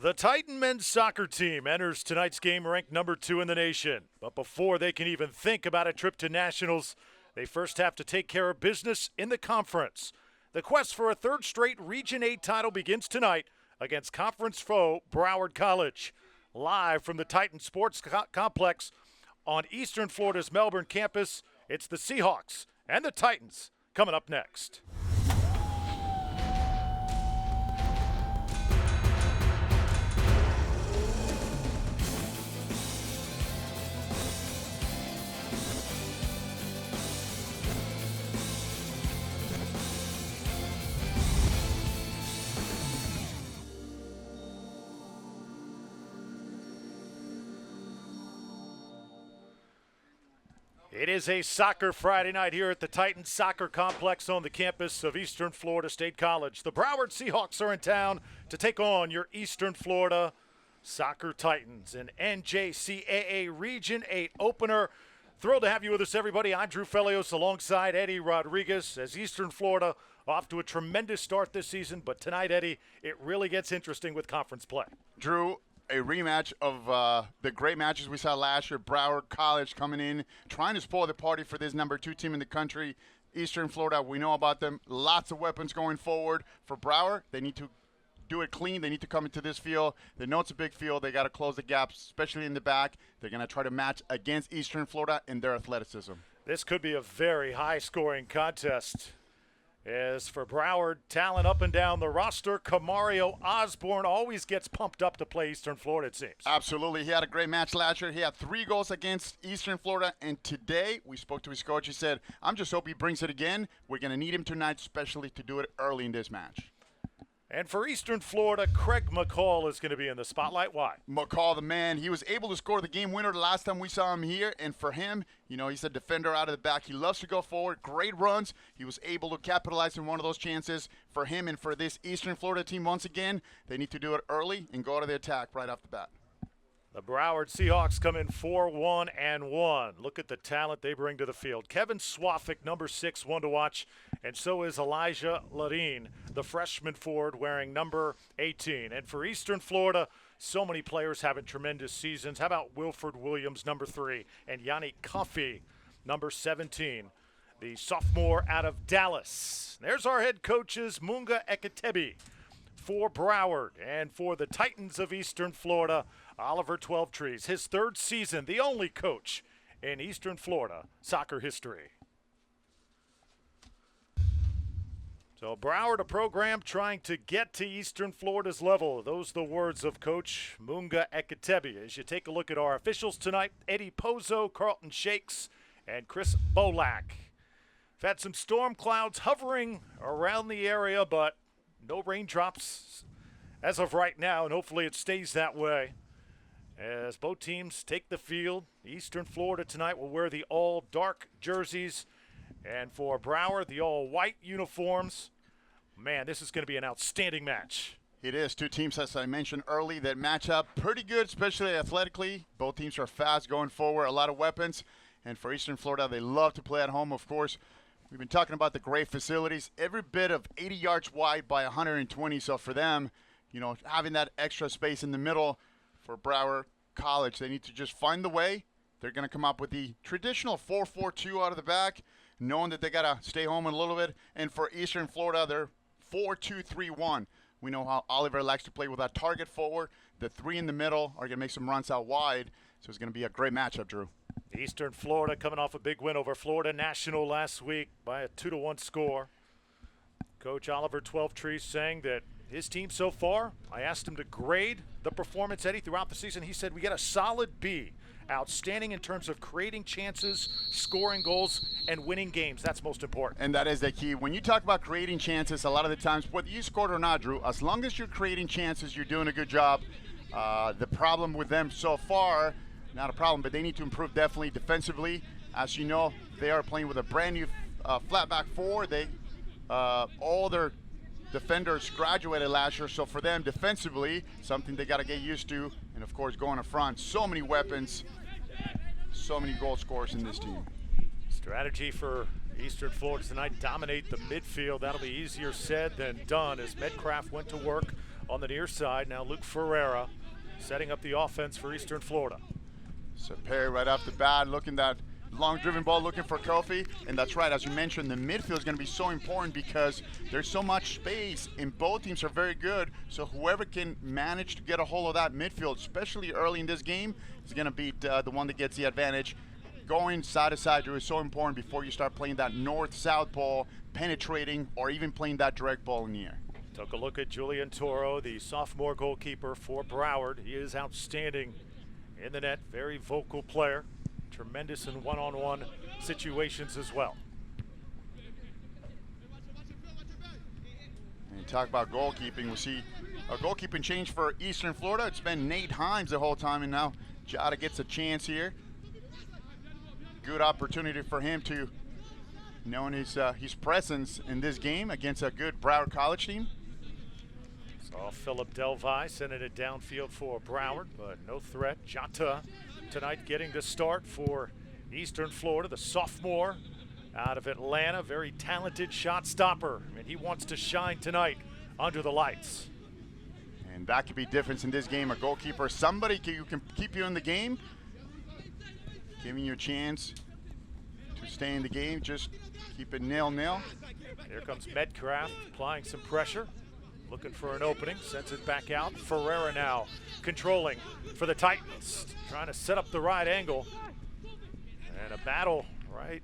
The Titan men's soccer team enters tonight's game ranked number 2 in the nation. But before they can even think about a trip to nationals, they first have to take care of business in the conference. The quest for a third straight Region 8 title begins tonight against conference foe Broward College. Live from the Titan Sports Complex on Eastern Florida's Melbourne campus, it's the Seahawks and the Titans coming up next. It is a soccer Friday night here at the Titan Soccer Complex on the campus of Eastern Florida State College. The Broward Seahawks are in town to take on your Eastern Florida Soccer Titans, an NJCAA Region 8 opener. Thrilled to have you with us, everybody. I'm Drew Felios alongside Eddie Rodriguez as Eastern Florida off to a tremendous start this season. But tonight, Eddie, it really gets interesting with conference play. Drew, a rematch of the great matches we saw last year. Broward College coming in, trying to spoil the party for this number 2 team in the country. Eastern Florida, we know about them. Lots of weapons going forward. For Broward, they need to do it clean. They need to come into this field. They know it's a big field. They got to close the gaps, especially in the back. They're going to try to match against Eastern Florida in their athleticism. This could be a very high-scoring contest. As for Broward, talent up and down the roster, Kamario Osborne always gets pumped up to play Eastern Florida, it seems. Absolutely. He had a great match last year. He had 3 goals against Eastern Florida, and today we spoke to his coach. He said, I'm just hope he brings it again. We're going to need him tonight, especially to do it early in this match. And for Eastern Florida, Craig McCall is going to be in the spotlight. Why? McCall, the man, he was able to score the game winner the last time we saw him here. And for him, you know, he's a defender out of the back. He loves to go forward. Great runs. He was able to capitalize on one of those chances. For him and for this Eastern Florida team, once again, they need to do it early and go to the attack right off the bat. The Broward Seahawks come in 4-1-1. Look at the talent they bring to the field. Kevin Swafik, number 6, one to watch. And so is Elijah Ladine, the freshman forward wearing number 18. And for Eastern Florida, so many players having tremendous seasons. How about Wilford Williams, number 3, and Yannick Coffey, number 17, the sophomore out of Dallas. There's our head coaches, Munga Eketebi for Broward, and for the Titans of Eastern Florida, Oliver Twelvetrees, his 3rd season, the only coach in Eastern Florida soccer history. So Broward, a program trying to get to Eastern Florida's level. Those are the words of Coach Munga Eketebi. As you take a look at our officials tonight, Eddie Pozo, Carlton Shakes, and Chris Bolak. We've had some storm clouds hovering around the area, but no raindrops as of right now, and hopefully it stays that way. As both teams take the field, Eastern Florida tonight will wear the all-dark jerseys, and for Broward, the all-white uniforms. Man, this is going to be an outstanding match. It is. 2 teams, as I mentioned early, that match up pretty good, especially athletically. Both teams are fast going forward, a lot of weapons. And for Eastern Florida, they love to play at home, of course. We've been talking about the great facilities, every bit of 80 yards wide by 120. So for them, you know, having that extra space in the middle for Broward College, they need to just find the way. They're going to come up with the traditional 4-4-2 out of the back, knowing that they got to stay home a little bit. And for Eastern Florida, they're 4-2-3-1. We know how Oliver likes to play with that target forward. The 3 in the middle are going to make some runs out wide. So it's going to be a great matchup, Drew. Eastern Florida coming off a big win over Florida National last week by a 2-1 score. Coach Oliver Twelvetrees saying that his team so far, I asked him to grade the performance, Eddie, throughout the season. He said we got a solid B. Outstanding in terms of creating chances, scoring goals, and winning games. That's most important. And that is the key. When you talk about creating chances, a lot of the times, whether you scored or not, Drew, as long as you're creating chances, you're doing a good job. The problem with them so far, not a problem, but they need to improve definitely defensively. As you know, they are playing with a brand new flat back 4. All their defenders graduated last year, so for them defensively, something they got to get used to. And of course, going up front, so many weapons, so many goal scorers in this team. Strategy for Eastern Florida tonight, dominate the midfield. That'll be easier said than done as Medcraft went to work on the near side. Now Luke Ferreira setting up the offense for Eastern Florida. So Perry right off the bat, looking that long driven ball, looking for Kofi. And that's right, as you mentioned, the midfield is going to be so important because there's so much space and both teams are very good. So whoever can manage to get a hold of that midfield, especially early in this game, is going to be the one that gets the advantage. Going side to side is so important before you start playing that north-south ball, penetrating, or even playing that direct ball in the air. Took a look at Julian Toro, the sophomore goalkeeper for Broward. He is outstanding in the net, very vocal player, tremendous in one-on-one situations as well. And talk about goalkeeping, we see a goalkeeping change for Eastern Florida. It's been Nate Himes the whole time, and now Jada gets a chance here. Good opportunity for him to knowing his presence in this game against a good Broward College team. Saw Philip Delvi sending it downfield for Broward, but no threat. Jata tonight getting the start for Eastern Florida, the sophomore out of Atlanta, very talented shot stopper. I mean, he wants to shine tonight under the lights. And that could be difference in this game. A goalkeeper, somebody who can keep you in the game, giving you a chance to stay in the game, just keep it 0-0. Here comes Medcraft applying some pressure, looking for an opening, sends it back out. Ferreira now controlling for the Titans, trying to set up the right angle. And a battle right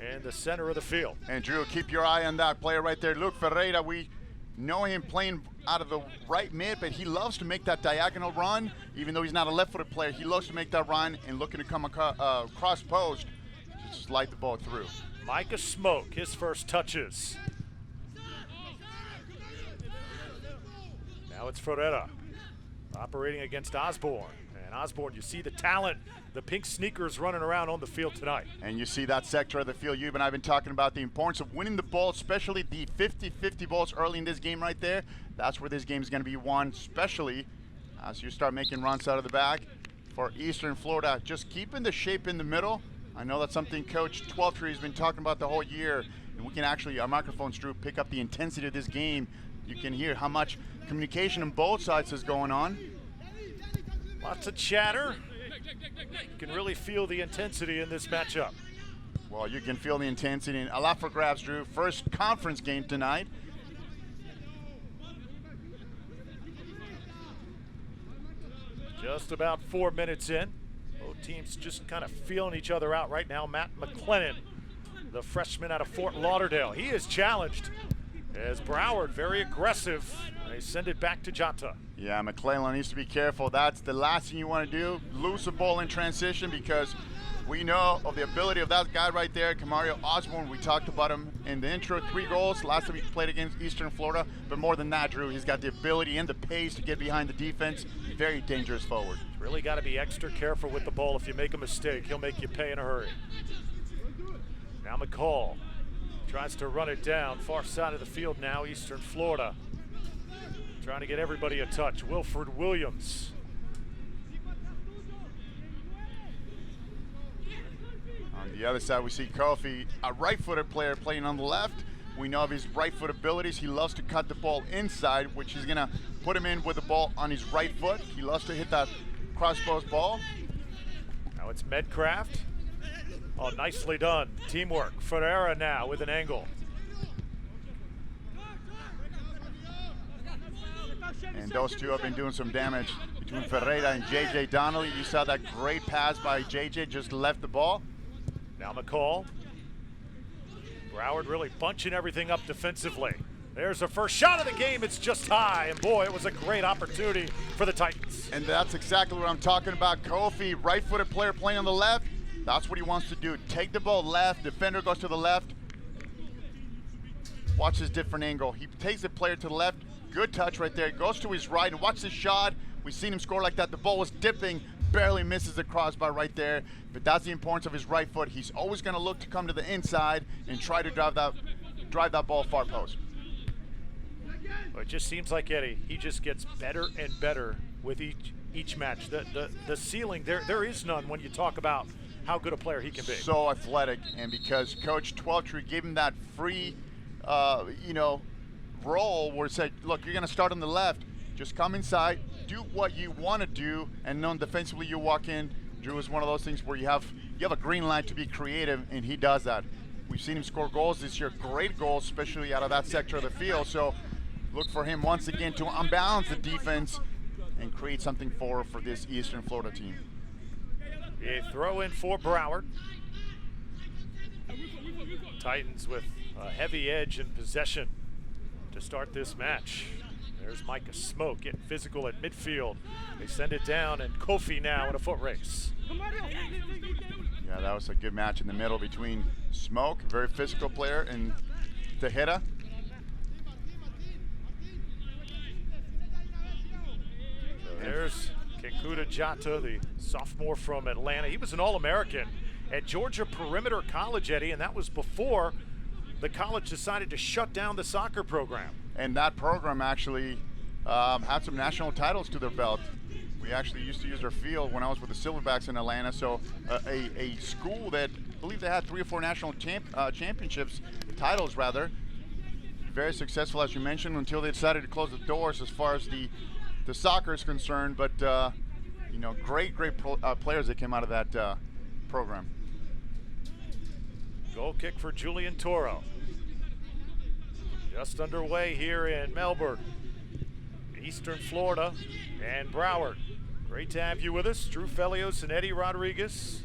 in the center of the field. And Drew, keep your eye on that player right there, Luke Ferreira. We know him playing out of the right mid, but he loves to make that diagonal run. Even though he's not a left-footed player, he loves to make that run and looking to come across post, just slide the ball through. Micah Smoke, his first touches. Now it's Ferreira operating against Osborne. And Osborne, you see the talent, the pink sneakers running around on the field tonight. And you see that sector of the field. You and I have been talking about the importance of winning the ball, especially the 50-50 balls early in this game right there. That's where this game is going to be won, especially as you start making runs out of the back. For Eastern Florida, just keeping the shape in the middle. I know that's something Coach Twelftree has been talking about the whole year. And we can actually, our microphones, Drew, pick up the intensity of this game. You can hear how much communication on both sides is going on. Lots of chatter. You can really feel the intensity in this matchup. Well, you can feel the intensity, and a lot for grabs, Drew. First conference game tonight. Just about 4 minutes in. Both teams just kind of feeling each other out right now. Matt McLennan, the freshman out of Fort Lauderdale, he is challenged as Broward, very aggressive. They send it back to Jata. Yeah, McClellan needs to be careful. That's the last thing you want to do. Lose the ball in transition, because we know of the ability of that guy right there, Kamario Osborne. We talked about him in the intro, 3 goals last time he played against Eastern Florida. But more than that, Drew, he's got the ability and the pace to get behind the defense. Very dangerous forward. Really got to be extra careful with the ball. If you make a mistake, he'll make you pay in a hurry. Now McCall tries to run it down, far side of the field now, Eastern Florida. Trying to get everybody a touch. Wilford Williams. On the other side, we see Kofi, a right-footed player playing on the left. We know of his right-foot abilities. He loves to cut the ball inside, which is going to put him in with the ball on his right foot. He loves to hit that cross-post ball. Now it's Medcraft. Oh, nicely done. Teamwork. Ferreira now with an angle. And those two have been doing some damage between Ferreira and J.J. Donnelly. You saw that great pass by J.J., just left the ball. Now McCall. Broward really bunching everything up defensively. There's the first shot of the game. It's just high, and boy, it was a great opportunity for the Titans. And that's exactly what I'm talking about. Kofi, right-footed player playing on the left. That's what he wants to do. Take the ball left. Defender goes to the left. Watch his different angle. He takes the player to the left. Good touch right there. Goes to his right, and watch the shot. We've seen him score like that. The ball was dipping, barely misses the crossbar right there. But that's the importance of his right foot. He's always going to look to come to the inside and try to drive that ball far post. Well, it just seems like, Eddie, he just gets better and better with each match. The ceiling, there is none when you talk about how good a player he can be. So athletic, and because Coach Twelftree gave him that free, role where it said, look, you're going to start on the left. just come inside, do what you want to do, and then defensively you walk in. Drew is one of those things where you have a green light to be creative, and he does that. We've seen him score goals this year, great goals, especially out of that sector of the field. So look for him once again to unbalance the defense and create something for this Eastern Florida team. A throw in for Broward. Titans with a heavy edge in possession to start this match. There's Micah Smoke getting physical at midfield. They send it down, and Kofi now in a foot race. Yeah, that was a good match in the middle between Smoke, very physical player, and Tejeda. So there's Kekuta Jata, the sophomore from Atlanta. He was an All-American at Georgia Perimeter College, Eddie, and that was before the college decided to shut down the soccer program. And that program actually had some national titles to their belt. We actually used to use their field when I was with the Silverbacks in Atlanta. So a school that I believe they had 3 or 4 national championships, titles rather. Very successful, as you mentioned, until they decided to close the doors as far as the soccer is concerned. But you know, great players that came out of that program. Goal kick for Julian Toro. Just underway here in Melbourne, Eastern Florida, and Broward. Great to have you with us, Drew Felios and Eddie Rodriguez.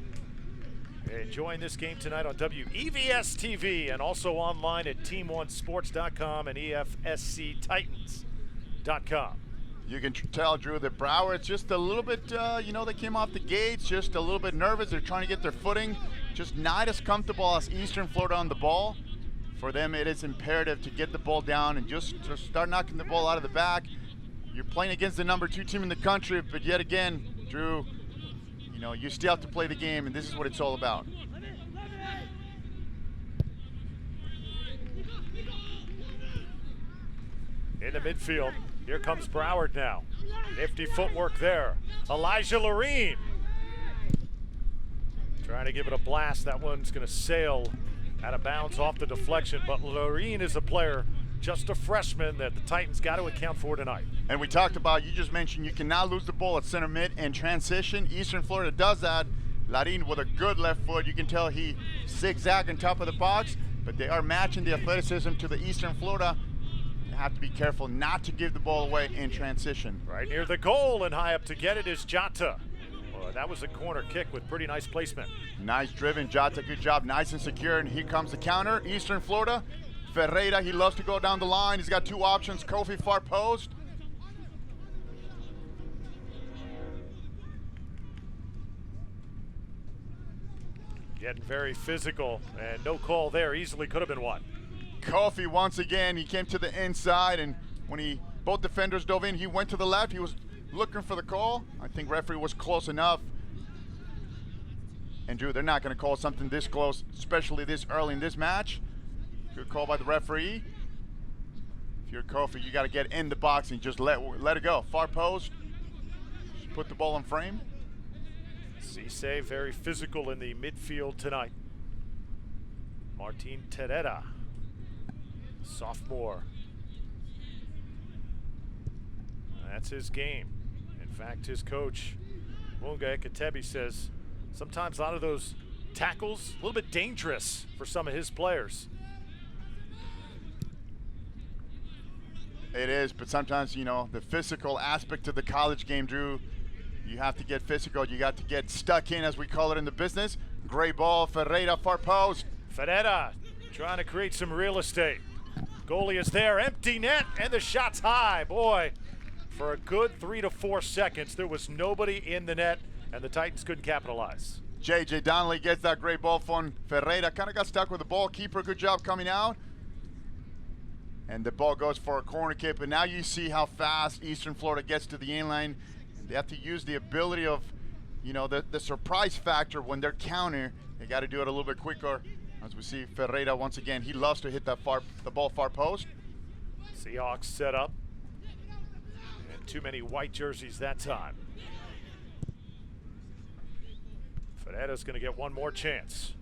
Enjoying this game tonight on WEVS TV and also online at team1sports.com and EFSCTitans.com. You can tell, Drew, that Broward's just a little bit, you know, they came off the gates just a little bit nervous. They're trying to get their footing, just not as comfortable as Eastern Florida on the ball. For them, it is imperative to get the ball down and just to start knocking the ball out of the back. You're playing against the number 2 team in the country, but yet again, Drew, you know, you still have to play the game, and this is what it's all about. In the midfield, here comes Broward now. Nifty footwork there. Elijah Loreen trying to give it a blast. That one's going to sail out of bounds off the deflection, but Loreen is a player, just a freshman, that the Titans got to account for tonight. And we talked about, you just mentioned, you cannot lose the ball at center mid and transition. Eastern Florida does that. Loreen with a good left foot. You can tell he zigzag on top of the box, but they are matching the athleticism to the Eastern Florida. You have to be careful not to give the ball away in transition. Right near the goal and high up to get it is Jata. Well, that was a corner kick with pretty nice placement. Nice driven, Jata, good job, nice and secure, and here comes the counter. Eastern Florida, Ferreira, he loves to go down the line. He's got 2 options, Kofi far post. Getting very physical, and no call there, easily could have been one. Kofi once again, he came to the inside, and when both defenders dove in, he went to the left. He was looking for the call. I think referee was close enough. And Drew, they're not going to call something this close, especially this early in this match. Good call by the referee. If you're Kofi, you got to get in the box and just let it go. Far post, just put the ball in frame. Cisse very physical in the midfield tonight. Martin Tereda, sophomore. That's his game. In fact, his coach, Wunga Ekatebi, says sometimes a lot of those tackles, a little bit dangerous for some of his players. It is, but sometimes, you know, the physical aspect of the college game, Drew, you have to get physical. You got to get stuck in, as we call it in the business. Great ball, Ferreira, far post. Ferreira trying to create some real estate. Goalie is there, empty net, and the shot's high. Boy, for a good 3 to 4 seconds, there was nobody in the net, and the Titans couldn't capitalize. J.J. Donnelly gets that great ball from Ferreira. Kind of got stuck with the ball. Keeper, good job coming out. And the ball goes for a corner kick. But now you see how fast Eastern Florida gets to the inline. They have to use the ability of, you know, the surprise factor when they're counter. They got to do it a little bit quicker. As we see Ferreira once again, he loves to hit the ball far post. Seahawks set up. And too many white jerseys that time. Ferreira's going to get one more chance.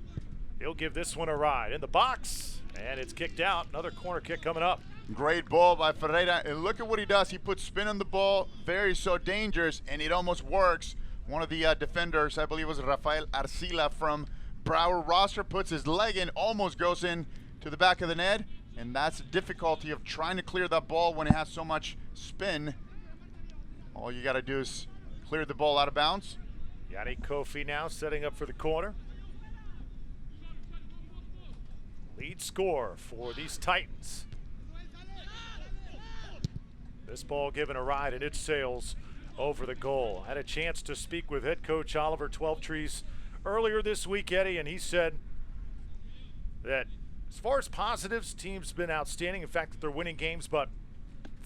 He'll give this one a ride in the box, and it's kicked out. Another corner kick coming up. Great ball by Ferreira, and look at what he does. He puts spin on the ball, very so dangerous, and it almost works. One of the defenders, I believe it was Rafael Arcila from Broward roster, puts his leg in, almost goes in to the back of the net, and that's the difficulty of trying to clear that ball when it has so much spin. All you got to do is clear the ball out of bounds. Yannick Kofi now setting up for the corner. Lead scorer for these Titans. This ball given a ride and it sails over the goal. Had a chance to speak with head coach Oliver Twelvetrees earlier this week, Eddie, and he said that as far as positives, team's been outstanding. In fact, that they're winning games, but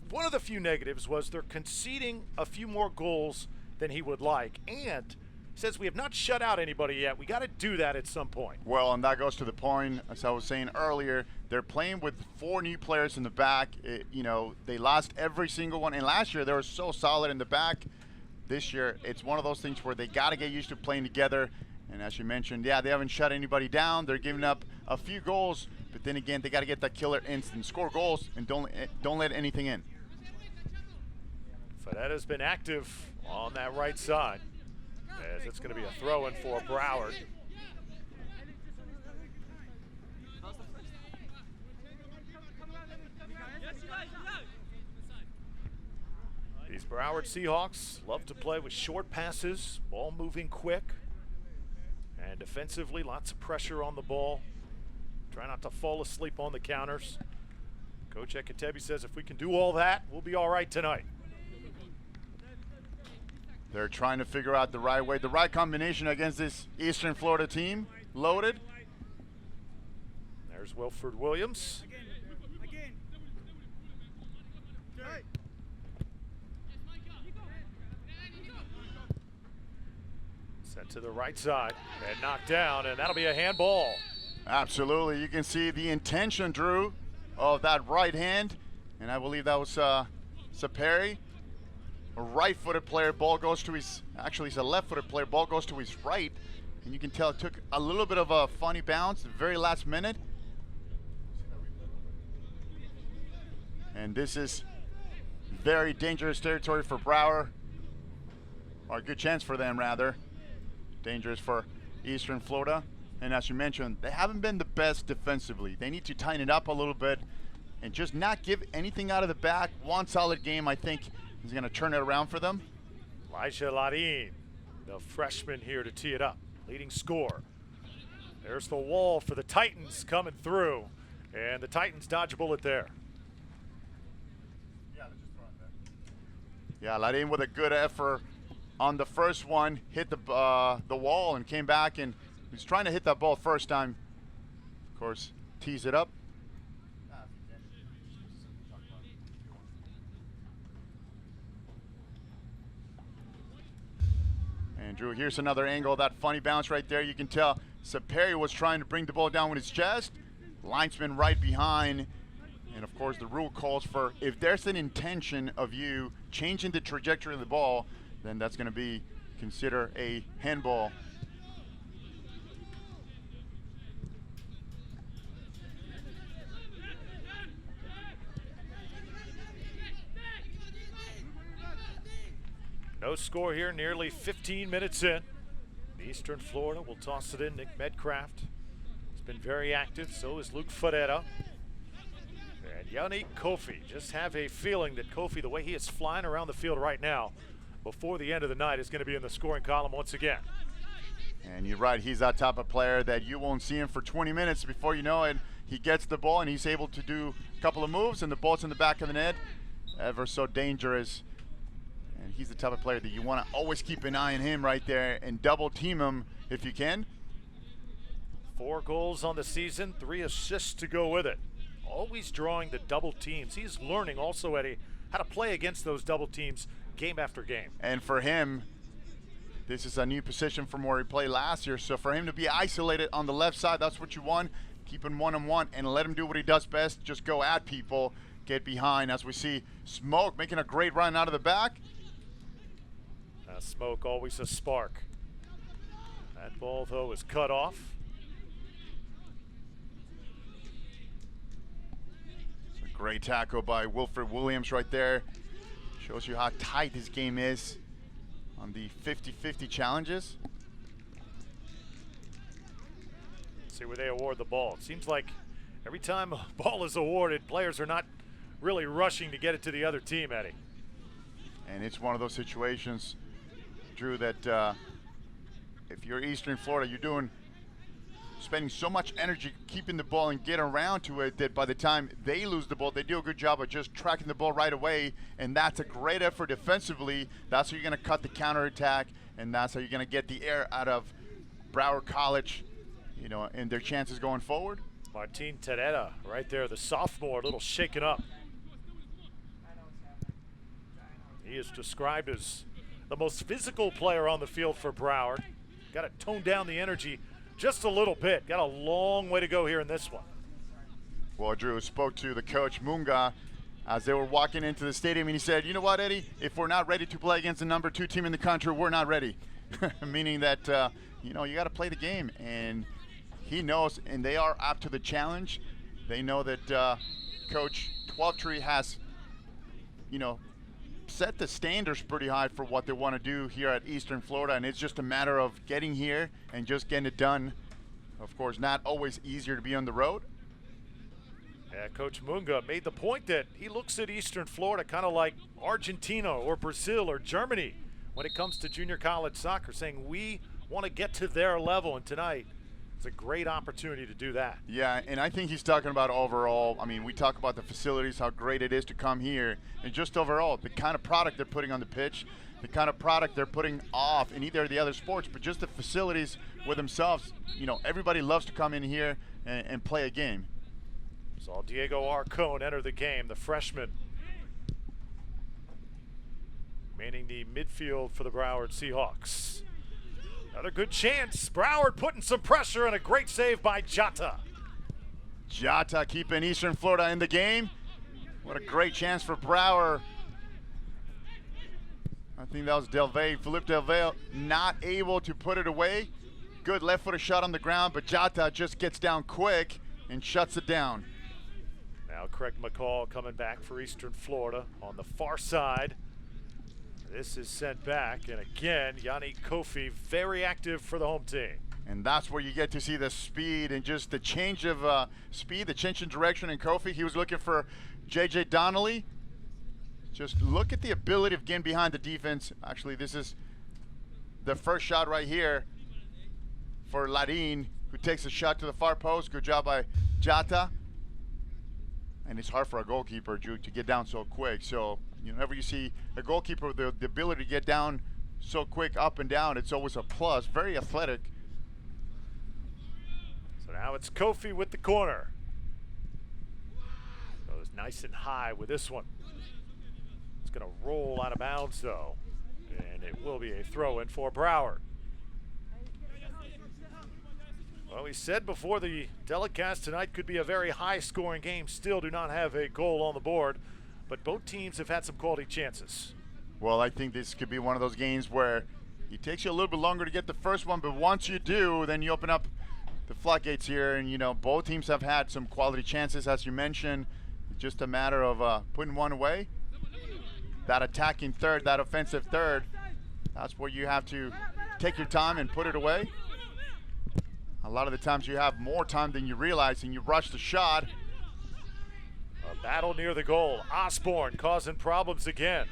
one of the few negatives was they're conceding a few more goals than he would like. And says we have not shut out anybody yet. We got to do that at some point. Well, and that goes to the point, as I was saying earlier, they're playing with 4 new players in the back. They lost every single one. And last year, they were so solid in the back. This year, it's one of those things where they got to get used to playing together. And as you mentioned, yeah, they haven't shut anybody down. They're giving up a few goals. But then again, they got to get that killer instinct. Score goals and don't let anything in. Ferreira's been active on that right side, as it's going to be a throw-in for Broward. These Broward Seahawks love to play with short passes, ball moving quick, and defensively, lots of pressure on the ball. Try not to fall asleep on the counters. Coach Ekatebi says if we can do all that, we'll be all right tonight. They're trying to figure out the right way, the right combination against this Eastern Florida team. Loaded. There's Wilford Williams. Sent to the right side and knocked down, and that'll be a handball. Absolutely. You can see the intention, Drew, of that right hand. And I believe that was Saperi. A right-footed player, ball goes to his, actually he's a left-footed player, ball goes to his right, and you can tell it took a little bit of a funny bounce, the very last minute. And this is very dangerous territory for Broward, or a good chance for them rather. Dangerous for Eastern Florida. And as you mentioned, they haven't been the best defensively. They need to tighten it up a little bit and just not give anything out of the back. One solid game, I think, is going to turn it around for them. Elijah Ladin, the freshman here to tee it up, leading scorer. There's the wall for the Titans coming through, and the Titans dodge a bullet there. Yeah, Ladin with a good effort on the first one, hit the wall and came back, and he was trying to hit that ball first time. Of course, tees it up. And Drew, here's another angle, that funny bounce right there. You can tell Saperi was trying to bring the ball down with his chest. Linesman right behind. And of course the rule calls for, if there's an intention of you changing the trajectory of the ball, then that's going to be considered a handball. No score here, nearly 15 minutes in. Eastern Florida will toss it in. Nick Medcraft has been very active, so is Luke Ferreira. And Yannick Kofi, just have a feeling that Kofi, the way he is flying around the field right now, before the end of the night is going to be in the scoring column once again. And you're right, he's that type of player that you won't see him for 20 minutes. Before you know it, he gets the ball and he's able to do a couple of moves and the ball's in the back of the net. Ever so dangerous. And he's the type of player that you want to always keep an eye on him right there and double team him if you can. 4 goals on the season, 3 assists to go with it. Always drawing the double teams. He's learning also, Eddie, how to play against those double teams game after game. And for him, this is a new position from where he played last year. So for him to be isolated on the left side, that's what you want. Keep him one-on-one and let him do what he does best. Just go at people, get behind. As we see Smoke making a great run out of the back. Smoke, always a spark. That ball, though, is cut off. Great tackle by Wilfred Williams right there. Shows you how tight this game is on the 50-50 challenges. See where they award the ball. It seems like every time a ball is awarded, players are not really rushing to get it to the other team, Eddie. And it's one of those situations, Drew, that if you're Eastern Florida, you're spending so much energy keeping the ball and getting around to it that by the time they lose the ball, they do a good job of just tracking the ball right away, and that's a great effort defensively. That's how you're going to cut the counterattack, and that's how you're going to get the air out of Broward College, you know, and their chances going forward. Martin Terrera right there, the sophomore, a little shaken up. He is described as the most physical player on the field for Broward. Got to tone down the energy just a little bit. Got a long way to go here in this one. Well, Drew spoke to the coach, Munga, as they were walking into the stadium, and he said, you know what, Eddie, if we're not ready to play against the number 2 team in the country, we're not ready. Meaning that, you know, you got to play the game. And he knows, and they are up to the challenge. They know that Coach Twelvetree has, you know, set the standards pretty high for what they want to do here at Eastern Florida, and it's just a matter of getting here and just getting it done. Of course, not always easier to be on the road. Yeah, Coach Munga made the point that he looks at Eastern Florida kind of like Argentina or Brazil or Germany when it comes to junior college soccer, saying we want to get to their level, and tonight it's a great opportunity to do that. Yeah, and I think he's talking about overall. I mean, we talk about the facilities, how great it is to come here, and just overall, the kind of product they're putting on the pitch, the kind of product they're putting off in either of the other sports, but just the facilities with themselves. You know, everybody loves to come in here and play a game. Saw Diego Arcone enter the game, the freshman, manning the midfield for the Broward Seahawks. Another good chance. Broward putting some pressure, and a great save by Jata. Jata keeping Eastern Florida in the game. What a great chance for Broward. I think that was Philippe Delvey, not able to put it away. Good left-footed shot on the ground, but Jata just gets down quick and shuts it down. Now Craig McCall coming back for Eastern Florida on the far side. This is sent back, and again, Yannick Kofi very active for the home team. And that's where you get to see the speed and just the change of speed, the change in direction in Kofi. He was looking for J.J. Donnelly. Just look at the ability of getting behind the defense. Actually, this is the first shot right here for Larin, who takes a shot to the far post. Good job by Jata. And it's hard for a goalkeeper, Drew, to get down so quick. So, whenever you see a goalkeeper with the ability to get down so quick up and down, it's always a plus. Very athletic. So now it's Kofi with the corner. Goes nice and high with this one. It's going to roll out of bounds, though. And it will be a throw-in for Broward. Well, we said before the telecast tonight could be a very high-scoring game. Still do not have a goal on the board, but both teams have had some quality chances. Well, I think this could be one of those games where it takes you a little bit longer to get the first one, but once you do, then you open up the floodgates here, and both teams have had some quality chances, as you mentioned. It's just a matter of putting one away. That attacking third, that offensive third, that's where you have to take your time and put it away. A lot of the times you have more time than you realize, and you rush the shot. A battle near the goal. Osborne causing problems again.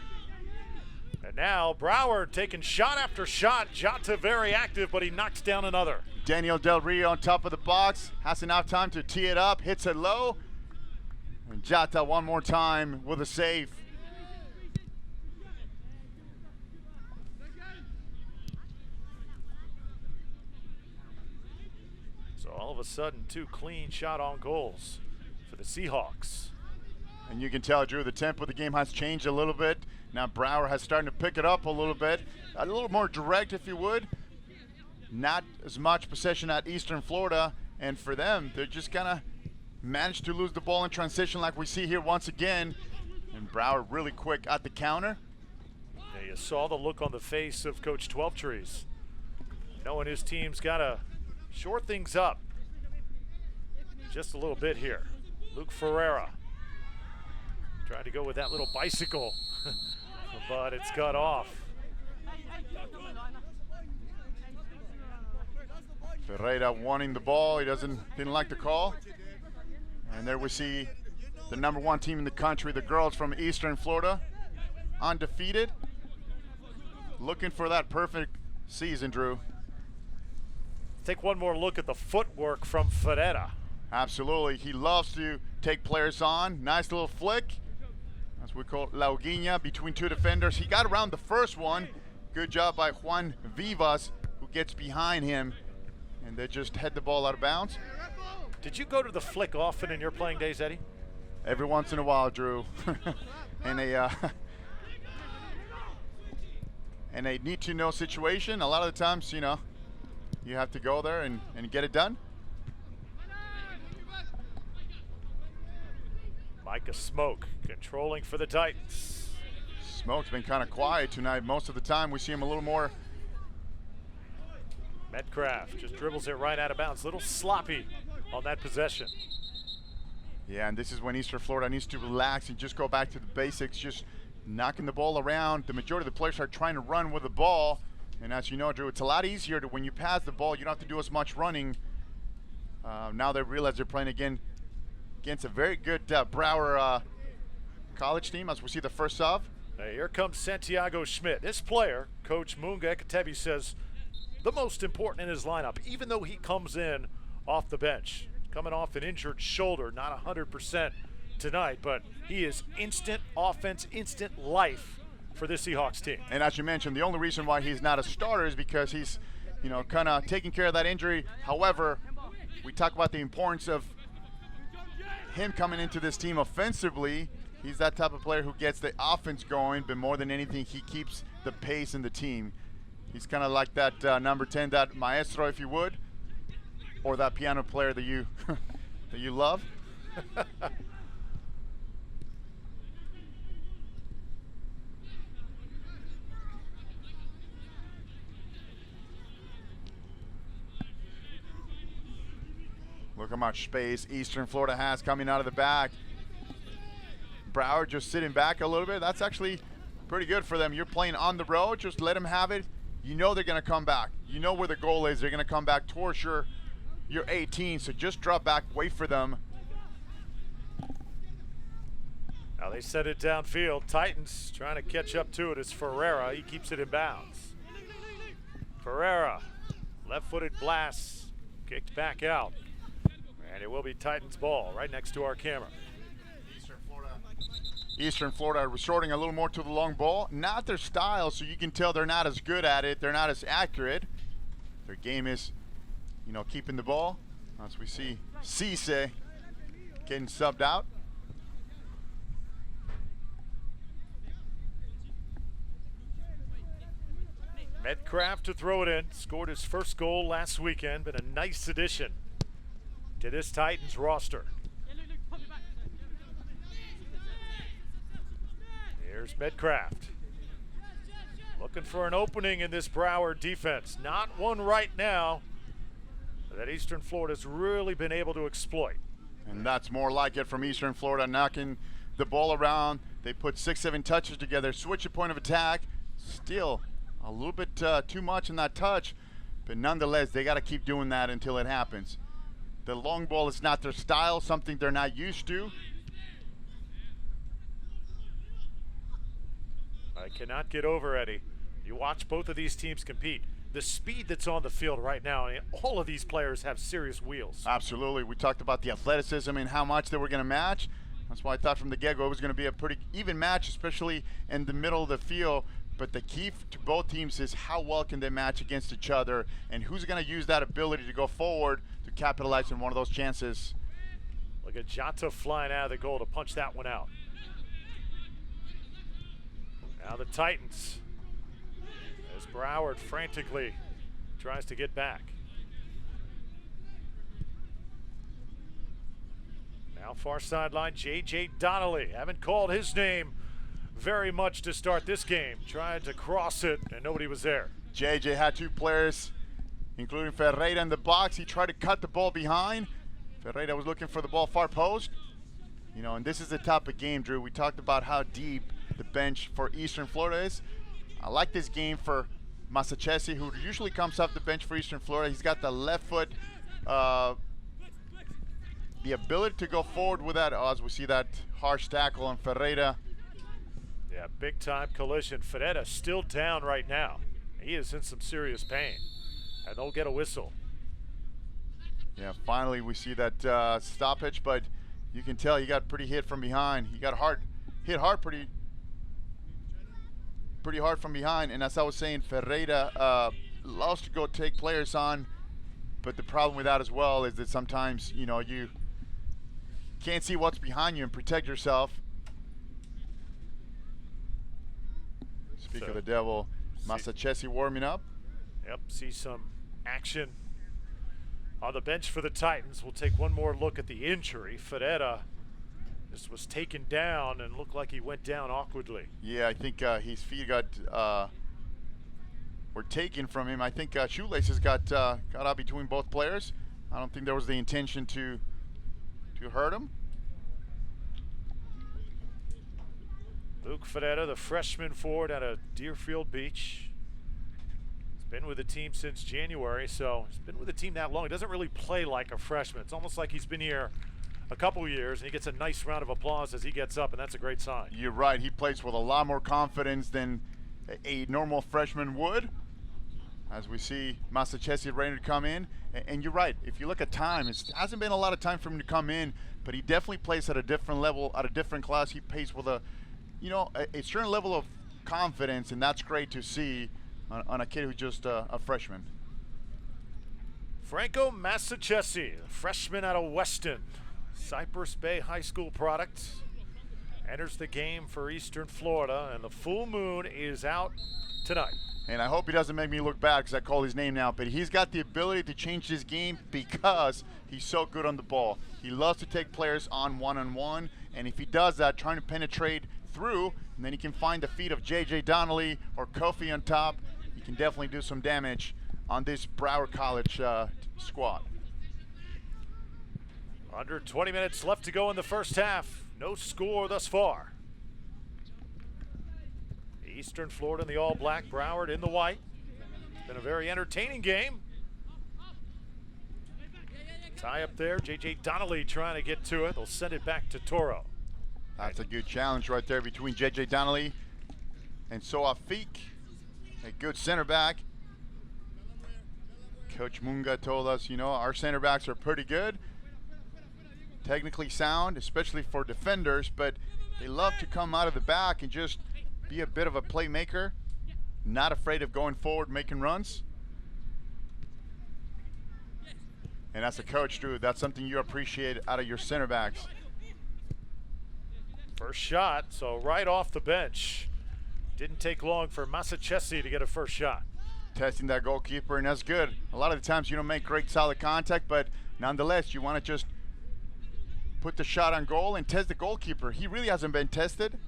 And now Broward taking shot after shot. Jota very active, but he knocks down another. Daniel Del Rio on top of the box. Has enough time to tee it up. Hits it low. And Jota one more time with a save. So all of a sudden, 2 clean shot on goals for the Seahawks. And you can tell, Drew, the tempo of the game has changed a little bit. Now Broward has started to pick it up a little bit. A little more direct, if you would. Not as much possession at Eastern Florida. And for them, they're just kind of managed to lose the ball in transition like we see here once again. And Broward really quick at the counter. Yeah, you saw the look on the face of Coach Twelvetrees, knowing his team's got to shore things up just a little bit here. Luke Ferreira. Tried to go with that little bicycle, but it's cut off. Ferreira wanting the ball. He didn't like the call. And there we see the #1 team in the country, the girls from Eastern Florida, undefeated. Looking for that perfect season, Drew. Take one more look at the footwork from Ferreira. Absolutely. He loves to take players on. Nice little flick. As we call it, La Uguiña, between two defenders. He got around the first one. Good job by Juan Vivas, who gets behind him. And they just head the ball out of bounds. Did you go to the flick often in your playing days, Eddie? Every once in a while, Drew. in a need-to-know situation, a lot of the times, you know, you have to go there and get it done. Micah Smoke controlling for the Titans. Smoke's been kind of quiet tonight. Most of the time we see him a little more. Metcalf just dribbles it right out of bounds. A little sloppy on that possession. Yeah, and this is when Eastern Florida needs to relax and just go back to the basics, just knocking the ball around. The majority of the players are trying to run with the ball. And as you know, Drew, it's a lot easier when you pass the ball, you don't have to do as much running. Now they realize they're playing against a very good Broward college team, as we see the first sub. Here comes Santiago Schmidt. This player, Coach Munga Ekatebi, says the most important in his lineup, even though he comes in off the bench. Coming off an injured shoulder, not 100% tonight, but he is instant offense, instant life for this Seahawks team. And as you mentioned, the only reason why he's not a starter is because he's, you know, kind of taking care of that injury. However, we talk about the importance of him coming into this team offensively. He's that type of player who gets the offense going, but more than anything, he keeps the pace in the team. He's kind of like that number 10, that maestro, if you would, or that piano player that you that you love. Look how much space Eastern Florida has coming out of the back. Broward just sitting back a little bit. That's actually pretty good for them. You're playing on the road, just let them have it. You know they're going to come back. You know where the goal is. They're going to come back towards your 18, so just drop back, wait for them. Now they set it downfield. Titans trying to catch up to it as Ferreira. He keeps it in bounds. Ferreira, left-footed blast, kicked back out. And it will be Titans ball right next to our camera. Eastern Florida resorting a little more to the long ball. Not their style, so you can tell they're not as good at it. They're not as accurate. Their game is, you know, keeping the ball. As we see Cisse getting subbed out. Metcalf to throw it in. Scored his first goal last weekend. Been a nice addition to this Titans roster. Here's Metcalf. Looking for an opening in this Broward defense. Not one right now that Eastern Florida's really been able to exploit. And that's more like it from Eastern Florida, knocking the ball around. They put 6-7 touches together, switch a point of attack. Still a little bit too much in that touch, but nonetheless, they got to keep doing that until it happens. The long ball is not their style, something they're not used to. I cannot get over, Eddie. You watch both of these teams compete. The speed that's on the field right now, I mean, all of these players have serious wheels. Absolutely. We talked about the athleticism and how much they were going to match. That's why I thought from the get-go it was going to be a pretty even match, especially in the middle of the field. But the key to both teams is how well can they match against each other, and who's going to use that ability to go forward to capitalize on one of those chances. Look at Jota flying out of the goal to punch that one out. Now the Titans, as Broward frantically tries to get back. Now far sideline, J.J. Donnelly. Haven't called his name very much to start this game. Tried to cross it, and nobody was there. J.J. had two players, including Ferreira in the box. He tried to cut the ball behind. Ferreira was looking for the ball far post. You know, and this is the type of game, Drew. We talked about how deep the bench for Eastern Florida is. I like this game for Masachesi, who usually comes off the bench for Eastern Florida. He's got the left foot, the ability to go forward with that, as we see that harsh tackle on Ferreira. Yeah, big time collision. Ferreira still down right now. He is in some serious pain, and they'll get a whistle. Yeah, finally we see that stoppage, but you can tell he got pretty hit from behind. He got hit hard pretty hard from behind, and as I was saying, Ferreira loves to go take players on, but the problem with that as well is that sometimes, you know, you can't see what's behind you and protect yourself. Speak of the devil, Masachesi warming up. Yep, see some action on the bench for the Titans. We'll take one more look at the injury. Ferreira just was taken down and looked like he went down awkwardly. Yeah, I think his feet were taken from him. I think shoelaces got out between both players. I don't think there was the intention to hurt him. Luke Ferreira, the freshman forward out of Deerfield Beach. He's been with the team since January, so he's been with the team that long. He doesn't really play like a freshman. It's almost like he's been here a couple years, and he gets a nice round of applause as he gets up, and that's a great sign. You're right. He plays with a lot more confidence than a normal freshman would. As we see Masachesi ready to come in. And you're right. If you look at time, it hasn't been a lot of time for him to come in, but he definitely plays at a different level, at a different class. He plays with a certain level of confidence, and that's great to see on a kid who's just a freshman. Franco Masachesi, freshman out of Weston, Cypress Bay High School product, enters the game for Eastern Florida, and the full moon is out tonight. And I hope he doesn't make me look bad because I call his name now, but he's got the ability to change his game because he's so good on the ball. He loves to take players on one-on-one, and if he does that, trying to penetrate through, and then he can find the feet of J.J. Donnelly or Kofi on top, he can definitely do some damage on this Broward College squad. Under 20 minutes left to go in the first half. No score thus far. Eastern Florida in the all-black, Broward in the white. It's been a very entertaining game. Tie up there, J.J. Donnelly trying to get to it. They'll send it back to Toro. That's a good challenge right there between J.J. Donnelly and Soa Feek, a good center back. Coach Munga told us, you know, our center backs are pretty good, technically sound, especially for defenders, but they love to come out of the back and just be a bit of a playmaker, not afraid of going forward, making runs. And as a coach, Drew, that's something you appreciate out of your center backs. First shot, so right off the bench. Didn't take long for Masachesi to get a first shot. Testing that goalkeeper, and that's good. A lot of the times you don't make great solid contact, but nonetheless, you want to just put the shot on goal and test the goalkeeper. He really hasn't been tested.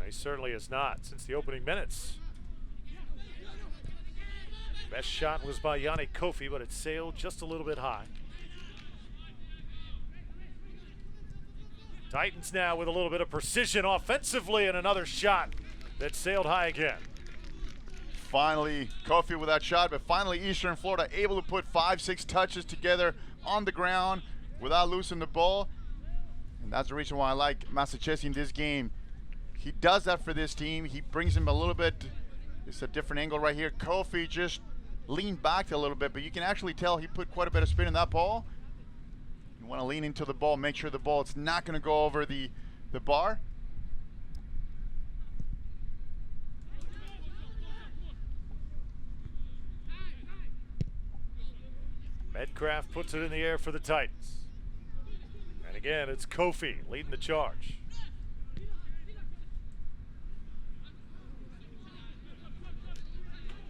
He certainly has not since the opening minutes. Best shot was by Yannick Kofi, but it sailed just a little bit high. Titans now with a little bit of precision offensively, and another shot that sailed high again. Finally, Kofi with that shot, but finally Eastern Florida able to put 5-6 touches together on the ground without losing the ball. And that's the reason why I like Masachesi in this game. He does that for this team. He brings him a little bit, it's a different angle right here. Kofi just leaned back a little bit, but you can actually tell he put quite a bit of spin in that ball. You want to lean into the ball, make sure the ball is not going to go over the bar. Medcraft puts it in the air for the Titans. And again, it's Kofi leading the charge.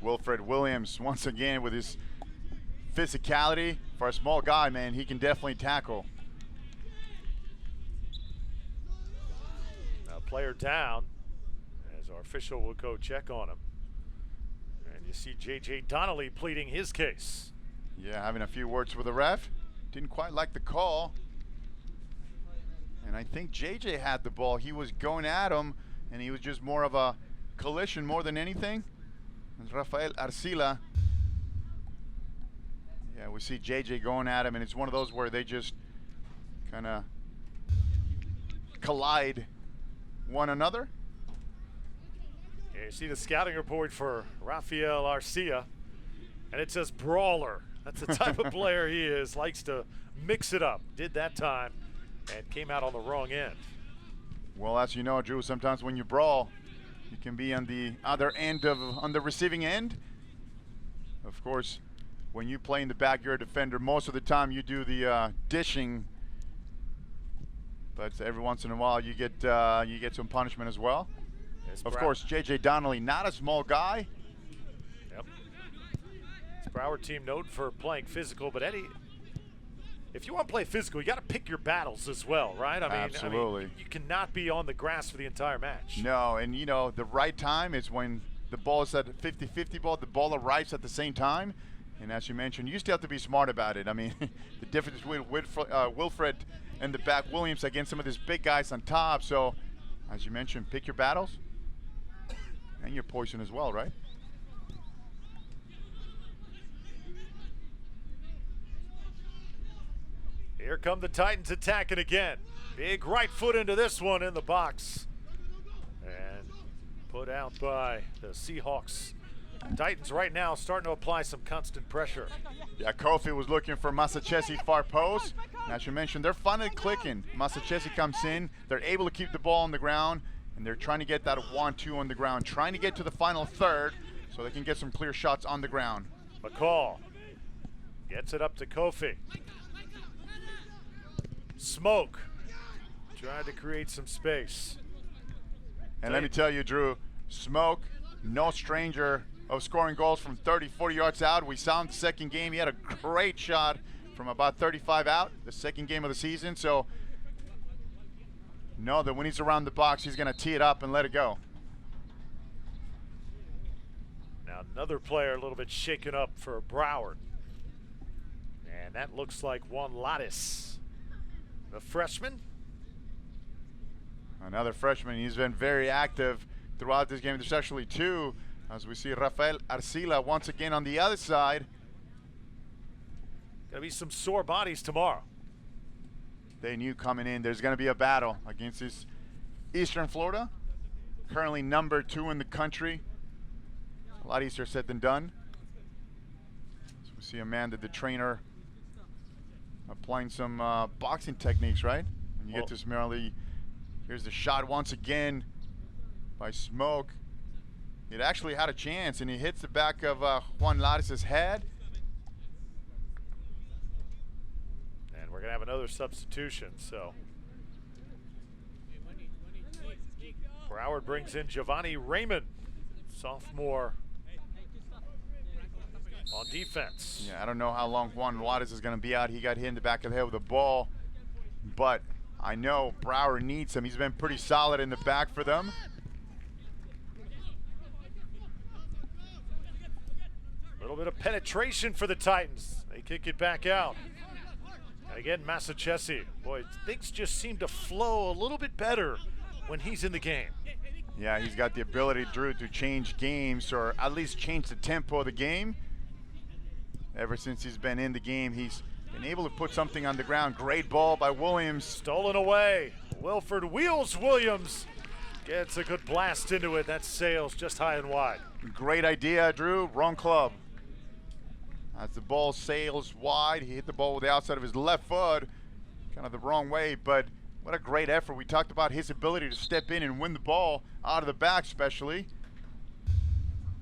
Wilfred Williams, once again, with his physicality. For a small guy, man, he can definitely tackle. Now player down, as our official will go check on him. And you see J.J. Donnelly pleading his case. Yeah, having a few words with the ref. Didn't quite like the call. And I think JJ had the ball. He was going at him, and he was just more of a collision more than anything. And Rafael Arcila. Yeah, we see JJ going at him, and it's one of those where they just kind of collide one another. Yeah, you see the scouting report for Rafael Arcia, and it says brawler. That's the type of player he is. Likes to mix it up. Did that time and came out on the wrong end. Well, as you know, Drew, sometimes when you brawl, you can be on the other end on the receiving end. Of course, when you play in the back, you're a defender. Most of the time, you do the dishing, but every once in a while, you get some punishment as well. Yes, of course, JJ Donnelly, not a small guy. Yep. It's Broward team known for playing physical, but Eddie, if you want to play physical, you got to pick your battles as well, right? Absolutely. You cannot be on the grass for the entire match. No, and you know, the right time is when the ball is at 50-50 ball, the ball arrives at the same time. And as you mentioned, you still have to be smart about it. I mean, the difference between Wilfred and the back Williams against some of these big guys on top. So, as you mentioned, pick your battles and your poison as well, right? Here come the Titans attacking again. Big right foot into this one in the box. And put out by the Seahawks. Titans right now starting to apply some constant pressure. Yeah, Kofi was looking for Masachesi far post. And as you mentioned, they're finally clicking. Masachesi comes in. They're able to keep the ball on the ground. And they're trying to get that 1-2 on the ground. Trying to get to the final third so they can get some clear shots on the ground. McCall gets it up to Kofi. Smoke trying to create some space. And let me tell you, Drew, Smoke, no stranger of scoring goals from 30, 40 yards out. We saw him the second game. He had a great shot from about 35 out, the second game of the season. So know that when he's around the box, he's going to tee it up and let it go. Now another player a little bit shaken up for Broward. And that looks like Juan Lattis, the freshman. Another freshman. He's been very active throughout this game. There's actually two, as we see Rafael Arcila once again on the other side. Gonna be some sore bodies tomorrow. They knew coming in there's going to be a battle against this Eastern Florida, currently number 2 in the country. A lot easier said than done. So we see Amanda, the trainer, applying some boxing techniques, right? And you get to Smerly. Here's the shot once again by Smoke. It actually had a chance, and he hits the back of Juan Lattis' head. We're going to have another substitution, so. Broward brings in Giovanni Raymond, sophomore on defense. Yeah, I don't know how long Juan Lattis is going to be out. He got hit in the back of the head with a ball, but I know Broward needs him. He's been pretty solid in the back for them. A little bit of penetration for the Titans. They kick it back out. And again, Masachesi. Boy, things just seem to flow a little bit better when he's in the game. Yeah, he's got the ability, Drew, to change games or at least change the tempo of the game. Ever since he's been in the game, he's been able to put something on the ground. Great ball by Williams. Stolen away. Wilford wheels Williams. Gets a good blast into it. That sails just high and wide. Great idea, Drew. Wrong club. As the ball sails wide, he hit the ball with the outside of his left foot, kind of the wrong way, but what a great effort. We talked about his ability to step in and win the ball out of the back especially.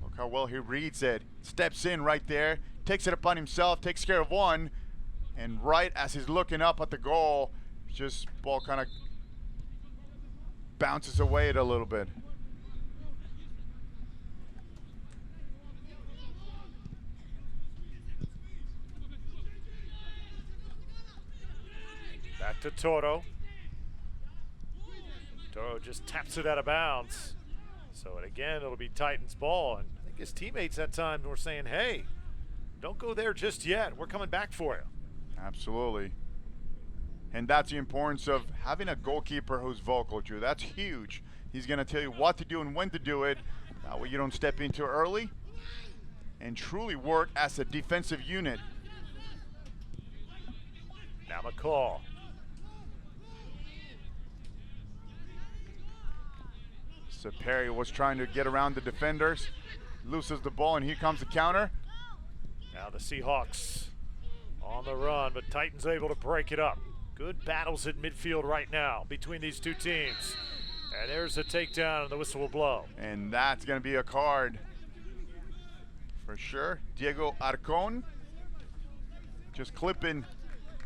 Look how well he reads it. Steps in right there, takes it upon himself, takes care of one, and right as he's looking up at the goal, just ball kind of bounces away it a little bit. Back to Toro. Toro just taps it out of bounds. So again, it'll be Titans ball. And I think his teammates that time were saying, hey, don't go there just yet. We're coming back for you. Absolutely. And that's the importance of having a goalkeeper who's vocal, Drew. That's huge. He's going to tell you what to do and when to do it. That way you don't step in too early and truly work as a defensive unit. Now McCall. Perry was trying to get around the defenders, loses the ball, and here comes the counter. Now the Seahawks on the run, but Titans able to break it up. Good battles at midfield right now between these two teams. And there's a takedown, and the whistle will blow. And that's going to be a card for sure. Diego Arcon just clipping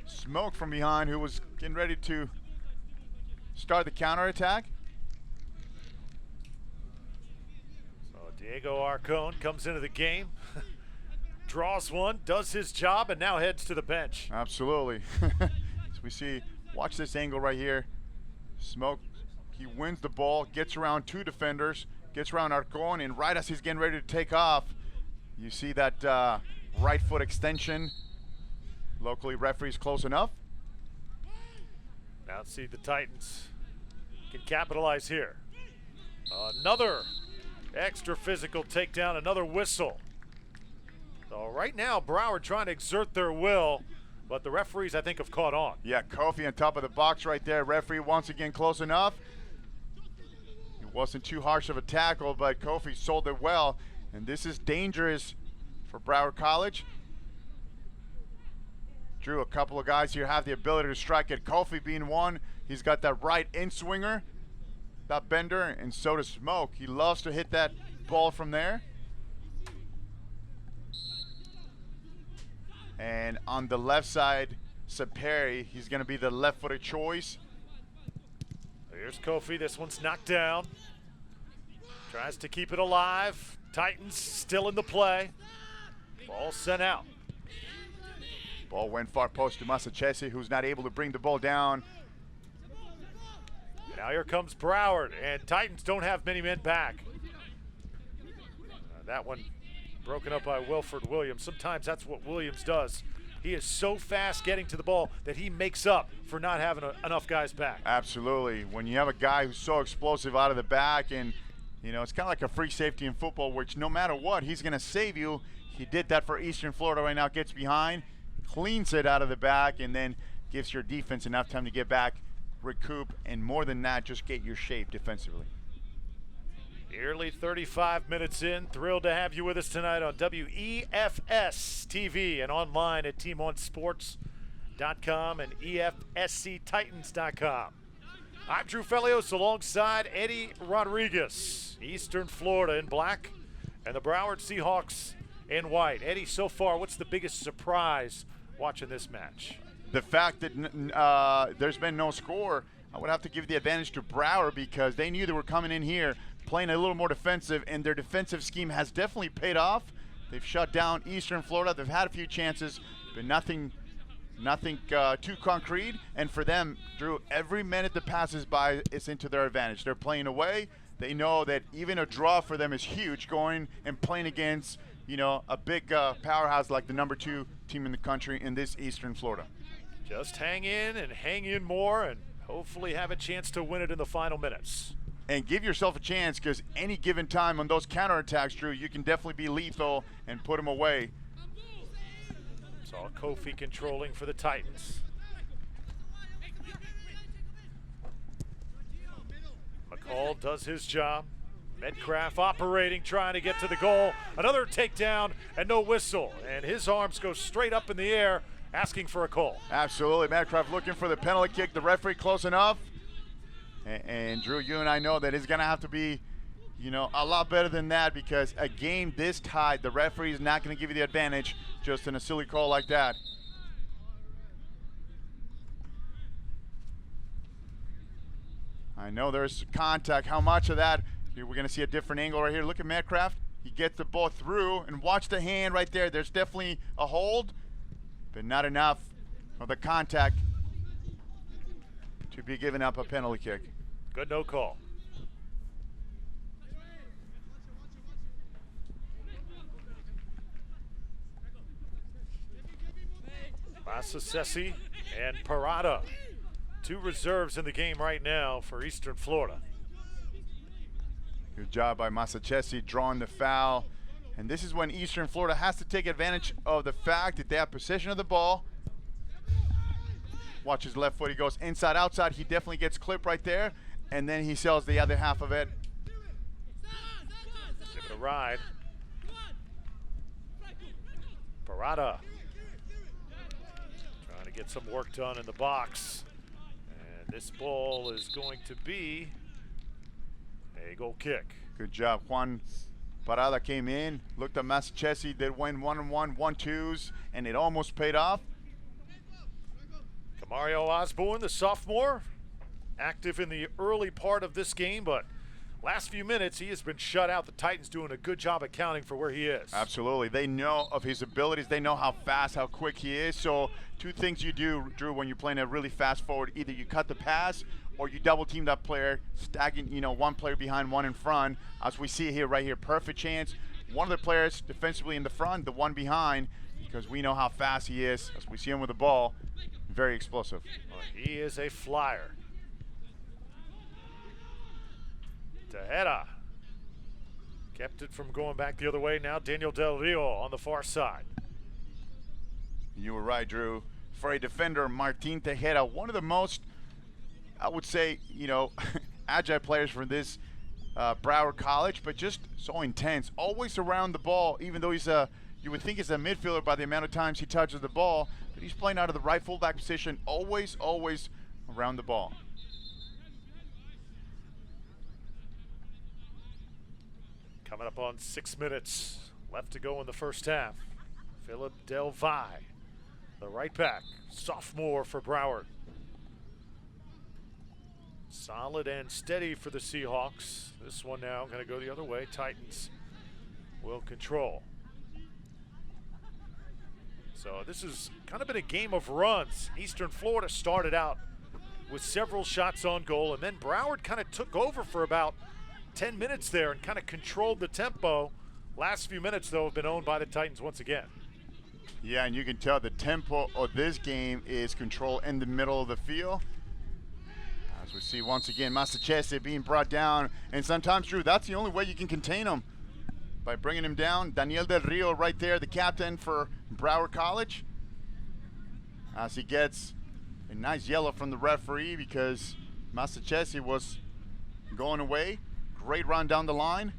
Smoke from behind, who was getting ready to start the counterattack. Diego Arcon comes into the game, draws one, does his job, and now heads to the bench. Absolutely. So we see, watch this angle right here. Smoke, he wins the ball, gets around two defenders, gets around Arcon, and right as he's getting ready to take off, you see that right foot extension. Locally, referee's close enough. Now let's see if the Titans can capitalize here. Another extra physical takedown, another whistle. So right now, Broward trying to exert their will, but the referees, I think, have caught on. Yeah, Kofi on top of the box right there. Referee once again close enough. It wasn't too harsh of a tackle, but Kofi sold it well. And this is dangerous for Broward College. Drew, a couple of guys here have the ability to strike it. Kofi being one. He's got that right in-swinger, that bender, and so does Smoke. He loves to hit that ball from there. And on the left side, Saperi, he's going to be the left-footed choice. Here's Kofi. This one's knocked down. Tries to keep it alive. Titans still in the play. Ball sent out. Ball went far post to Masachesi, who's not able to bring the ball down. Now here comes Broward, and Titans don't have many men back. That one broken up by Wilford Williams. Sometimes that's what Williams does. He is so fast getting to the ball that he makes up for not having enough guys back. Absolutely. When you have a guy who's so explosive out of the back, and you know, it's kind of like a free safety in football, which no matter what, he's going to save you. He did that for Eastern Florida right now, gets behind, cleans it out of the back, and then gives your defense enough time to get back, recoup, and more than that, just get your shape defensively. Nearly 35 minutes in. Thrilled to have you with us tonight on WEFS TV and online at teamonsports.com and EFSCTitans.com. I'm Drew Felios alongside Eddie Rodriguez. Eastern Florida in black and the Broward Seahawks in white. Eddie, so far, what's the biggest surprise watching this match? The fact that there's been no score. I would have to give the advantage to Broward because they knew they were coming in here playing a little more defensive, and their defensive scheme has definitely paid off. They've shut down Eastern Florida. They've had a few chances, but nothing too concrete. And for them, Drew, every minute that passes by is into their advantage. They're playing away. They know that even a draw for them is huge, going and playing against, you know, a big powerhouse like the number 2 team in the country in this Eastern Florida. Just hang in and hang in more and hopefully have a chance to win it in the final minutes. And give yourself a chance, because any given time on those counterattacks, Drew, you can definitely be lethal and put them away. Saw Kofi controlling for the Titans. McCall does his job. Metcalf operating, trying to get to the goal. Another takedown and no whistle. And his arms go straight up in the air, asking for a call. Absolutely. Metcalf looking for the penalty kick. The referee close enough. And Drew, you and I know that it's going to have to be, you know, a lot better than that, because a game this tight, the referee is not going to give you the advantage just in a silly call like that. I know there's contact. How much of that? Here we're going to see a different angle right here. Look at Metcalf. He gets the ball through, and watch the hand right there. There's definitely a hold, but not enough of the contact to be giving up a penalty kick. Good no call. Masasesi and Parada 2 reserves in the game right now for Eastern Florida. Good job by Massachusetts drawing the foul. And this is when Eastern Florida has to take advantage of the fact that they have possession of the ball. Watch his left foot. He goes inside, outside. He definitely gets clipped right there. And then he sells the other half of it. Give it a ride. Parada trying to get some work done in the box. And this ball is going to be a goal kick. Good job. Juan Parada came in, looked at Massachusetts, did win 1-on-1, 1-2s, and it almost paid off. Kamario Osborne, the sophomore, active in the early part of this game, but last few minutes he has been shut out. The Titans doing a good job accounting for where he is. Absolutely. They know of his abilities. They know how fast, how quick he is. So 2 things you do, Drew, when you're playing a really fast forward. Either you cut the pass or you double team that player, stacking, one player behind, one in front. As we see here, right here, perfect chance. One of the players defensively in the front, the one behind, because we know how fast he is. As we see him with the ball, very explosive. Well, he is a flyer. Tejeda kept it from going back the other way. Now Daniel Del Rio on the far side. You were right, Drew. For a defender, Martin Tejeda, one of the most, I would say, agile players from this Broward College, but just so intense. Always around the ball, even though you would think he's a midfielder by the amount of times he touches the ball, but he's playing out of the right fullback position, always around the ball. Coming up on 6 minutes left to go in the first half. Philip Del Valle, the right back, sophomore for Broward. Solid and steady for the Seahawks. This one now going to go the other way. Titans will control. So this has kind of been a game of runs. Eastern Florida started out with several shots on goal, and then Broward kind of took over for about 10 minutes there and kind of controlled the tempo. Last few minutes, though, have been owned by the Titans once again. Yeah, and you can tell the tempo of this game is controlled in the middle of the field. As we see once again, Massachusetts being brought down, and sometimes, Drew, that's the only way you can contain him, by bringing him down. Daniel Del Rio right there, the captain for Broward College, as he gets a nice yellow from the referee because Massachusetts was going away. Great run down the line.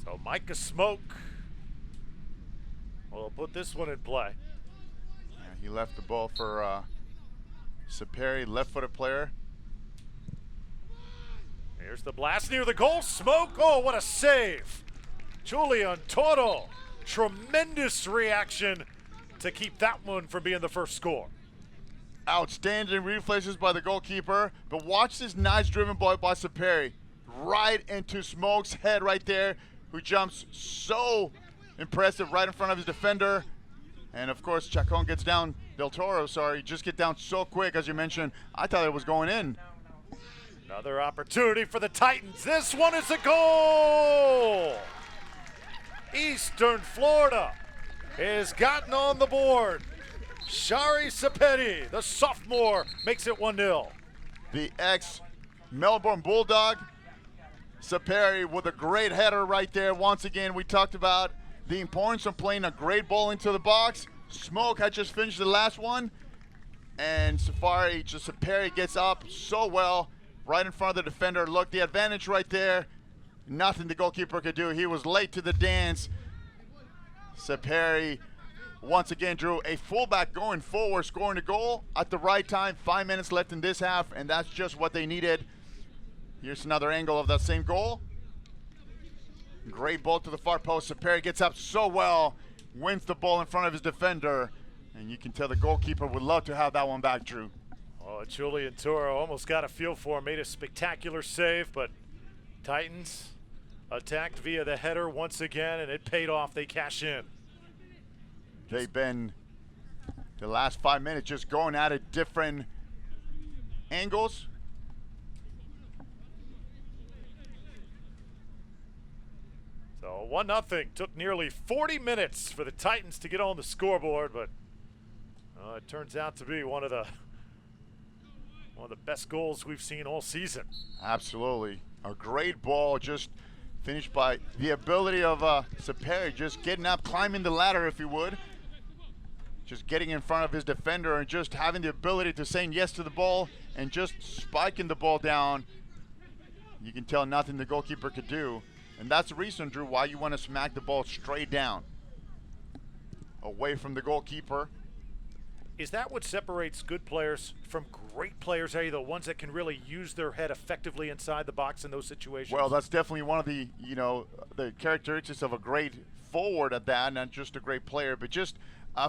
So Micah Smoke will put this one in play. Yeah, he left the ball for Sept, left-footed player. Here's the blast near the goal. Smoke, oh, what a save. Julian Toro, tremendous reaction to keep that one from being the first score. Outstanding reflexes by the goalkeeper, but watch this nice driven ball by Sept, right into Smoke's head right there, who jumps so impressive right in front of his defender. And of course, Chacon gets down, Del Toro, just get down so quick, as you mentioned. I thought it was going in. Another opportunity for the Titans. This one is a goal! Eastern Florida has gotten on the board. Shari Sept, the sophomore, makes it 1-0. The ex-Melbourne Bulldog, Sept with a great header right there. Once again, we talked about the importance of playing a great ball into the box. Smoke had just finished the last one, and Sept gets up so well right in front of the defender. Look, the advantage right there. Nothing the goalkeeper could do. He was late to the dance. Sept once again, Drew, a fullback going forward, scoring a goal at the right time. 5 minutes left in this half, and that's just what they needed. Here's another angle of that same goal. Great ball to the far post. Sept gets up so well, wins the ball in front of his defender, and you can tell the goalkeeper would love to have that one back, Drew. Oh, Julian Toro almost got a feel for him, made a spectacular save, but Titans attacked via the header once again, and it paid off. They cash in. They've been, the last 5 minutes, just going at it different angles. So 1-0. Took nearly 40 minutes for the Titans to get on the scoreboard, but it turns out to be one of the best goals we've seen all season. Absolutely. A great ball, just finished by the ability of Sept, just getting up, climbing the ladder, if you would. Just getting in front of his defender and just having the ability to say yes to the ball and just spiking the ball down. You can tell nothing the goalkeeper could do. And that's the reason, Drew, why you want to smack the ball straight down, away from the goalkeeper. Is that what separates good players from great players? Are you the ones that can really use their head effectively inside the box in those situations? Well, that's definitely one of the, the characteristics of a great forward at that, not just a great player, but just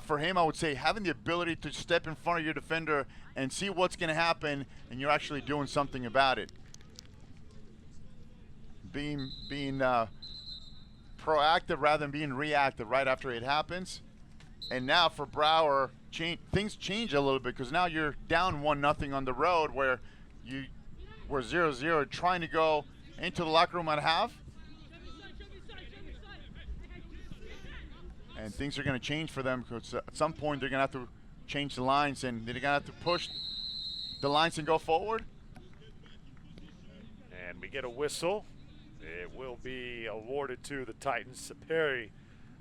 for him, I would say having the ability to step in front of your defender and see what's going to happen, and you're actually doing something about it. Being proactive rather than being reactive right after it happens. And now for Brouwer, things change a little bit because now you're down 1-0 on the road where you were 0-0 trying to go into the locker room at half. And things are going to change for them because at some point they're going to have to change the lines and they're going to have to push the lines and go forward. And we get a whistle. It will be awarded to the Titans. Perry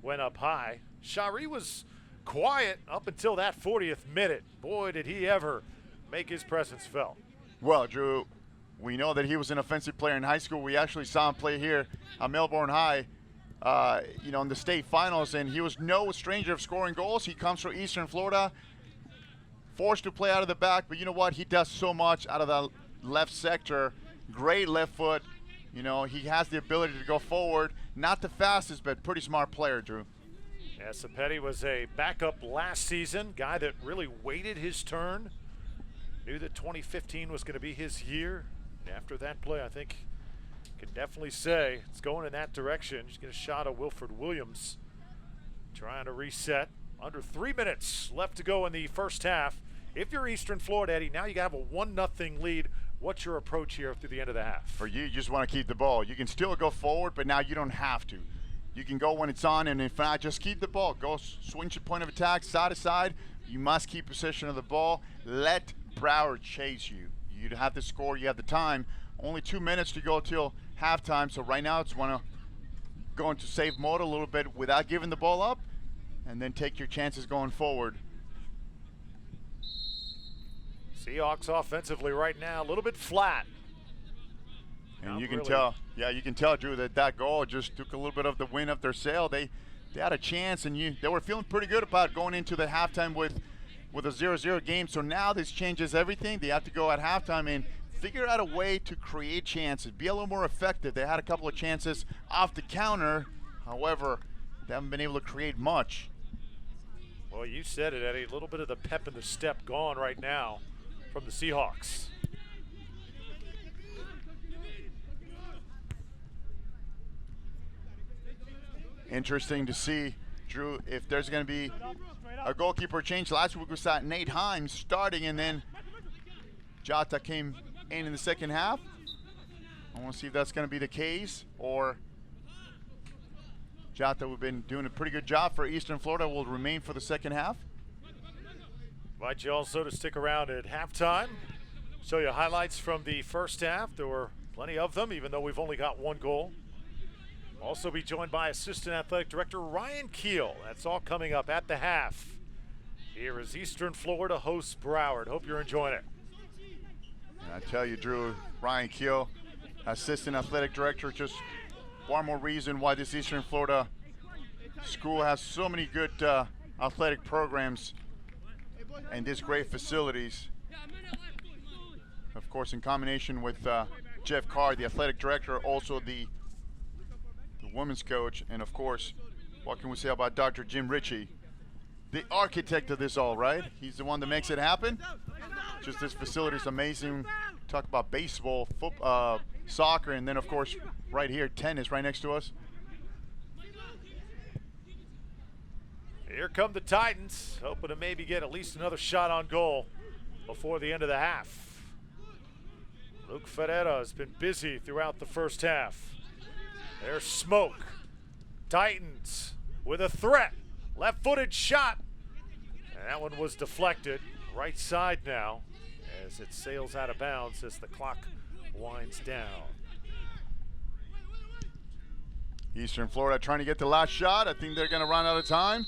went up high. Shari was quiet up until that 40th minute. Boy, did he ever make his presence felt. Well, Drew, we know that he was an offensive player in high school. We actually saw him play here at Melbourne High, in the state finals, and he was no stranger of scoring goals. He comes from Eastern Florida, forced to play out of the back, but you know what? He does so much out of that left sector. Great left foot. He has the ability to go forward. Not the fastest, but pretty smart player, Drew. Yeah, Sept was a backup last season, guy that really waited his turn. Knew that 2015 was going to be his year. And after that play, I think can definitely say it's going in that direction. He's getting a shot of Wilfred Williams, trying to reset. Under 3 minutes left to go in the first half. If you're Eastern Florida, Eddie, now you have a 1-0 lead. What's your approach here through the end of the half? For you just want to keep the ball. You can still go forward, but now you don't have to. You can go when it's on, and if not, just keep the ball. Go swing your point of attack, side to side. You must keep possession of the ball. Let Brouwer chase you. You have the score. You have the time. Only 2 minutes to go till halftime, so right now it's want to go into save mode a little bit without giving the ball up, and then take your chances going forward. Seahawks offensively right now a little bit flat. And you can tell, you can tell, Drew, that goal just took a little bit of the wind up their sail. They had a chance, and they were feeling pretty good about going into the halftime with a 0-0 game. So now this changes everything. They have to go at halftime and figure out a way to create chances, be a little more effective. They had a couple of chances off the counter. However, they haven't been able to create much. Well, you said it, Eddie. A little bit of the pep in the step gone right now from the Seahawks. Interesting to see, Drew, if there's going to be a goalkeeper change. Last week we saw Nate Himes starting, and then Jota came in the second half. I want to see if that's going to be the case, or Jota, we've been doing a pretty good job for Eastern Florida, will remain for the second half. Invite you also to stick around at halftime. Show you highlights from the first half. There were plenty of them, even though we've only got one goal. Also be joined by Assistant Athletic Director Ryan Keel. That's all coming up at the half. Here is Eastern Florida hosts Broward. Hope you're enjoying it. And I tell you, Drew, Ryan Keel, Assistant Athletic Director, just one more reason why this Eastern Florida school has so many good athletic programs and these great facilities. Of course, in combination with Jeff Carr, the athletic director, also the women's coach, and of course, what can we say about Dr. Jim Ritchie, the architect of this all, right? He's the one that makes it happen. Just this facility is amazing. Talk about baseball, football, soccer, and then of course, right here, tennis right next to us. Here come the Titans, hoping to maybe get at least another shot on goal before the end of the half. Luke Ferreira has been busy throughout the first half. There's Smoke. Titans with a threat. Left-footed shot. And that one was deflected. Right side now as it sails out of bounds as the clock winds down. Eastern Florida trying to get the last shot. I think they're going to run out of time.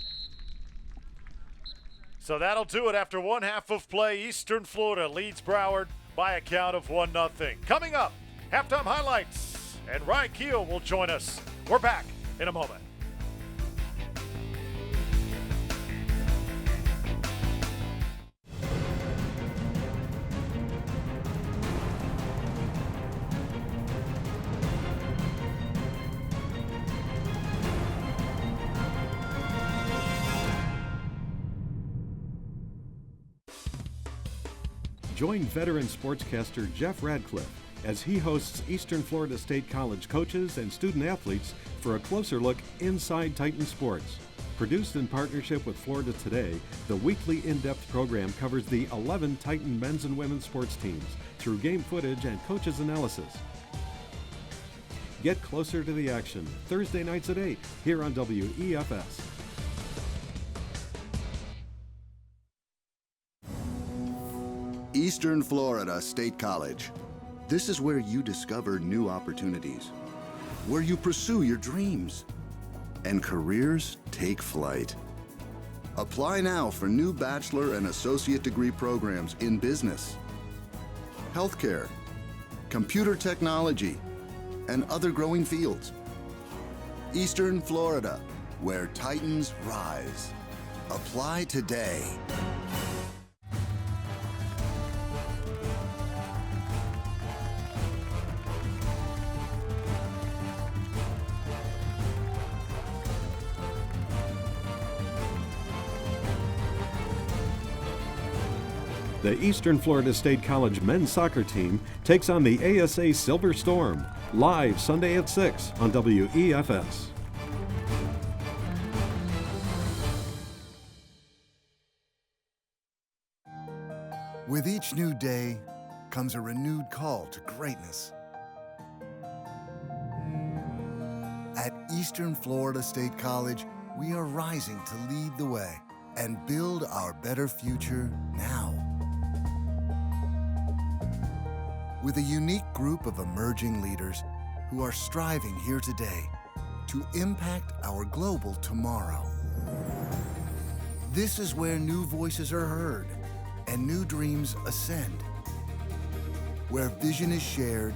So that'll do it after one half of play. Eastern Florida leads Broward by a count of 1-0. Coming up, halftime highlights, and Ryan Keel will join us. We're back in a moment. Join veteran sportscaster Jeff Radcliffe as he hosts Eastern Florida State College coaches and student athletes for a closer look inside Titan sports. Produced in partnership with Florida Today, the weekly in-depth program covers the 11 Titan men's and women's sports teams through game footage and coaches' analysis. Get closer to the action Thursday nights at 8 here on WEFS. Eastern Florida State College. This is where you discover new opportunities, where you pursue your dreams, and careers take flight. Apply now for new bachelor and associate degree programs in business, healthcare, computer technology, and other growing fields. Eastern Florida, where Titans rise. Apply today. The Eastern Florida State College men's soccer team takes on the ASA Silver Storm, live Sunday at 6 on WEFS. With each new day comes a renewed call to greatness. At Eastern Florida State College, we are rising to lead the way and build our better future now. With a unique group of emerging leaders who are striving here today to impact our global tomorrow. This is where new voices are heard and new dreams ascend, where vision is shared,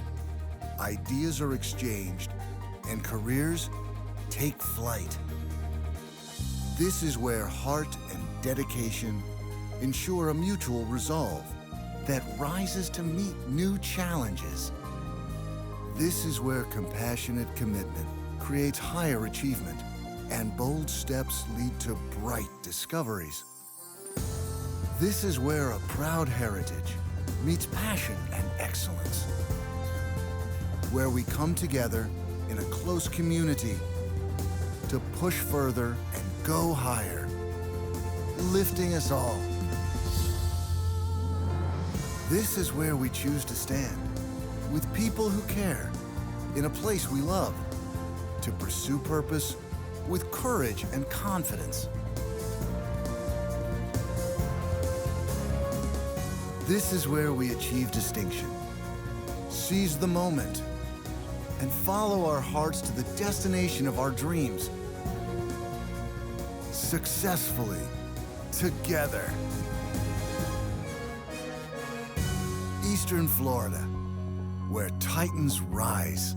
ideas are exchanged, and careers take flight. This is where heart and dedication ensure a mutual resolve that rises to meet new challenges. This is where compassionate commitment creates higher achievement and bold steps lead to bright discoveries. This is where a proud heritage meets passion and excellence, where we come together in a close community to push further and go higher, lifting us all. This is where we choose to stand, with people who care, in a place we love, to pursue purpose with courage and confidence. This is where we achieve distinction, seize the moment, and follow our hearts to the destination of our dreams. Successfully, together. Eastern Florida, where Titans rise.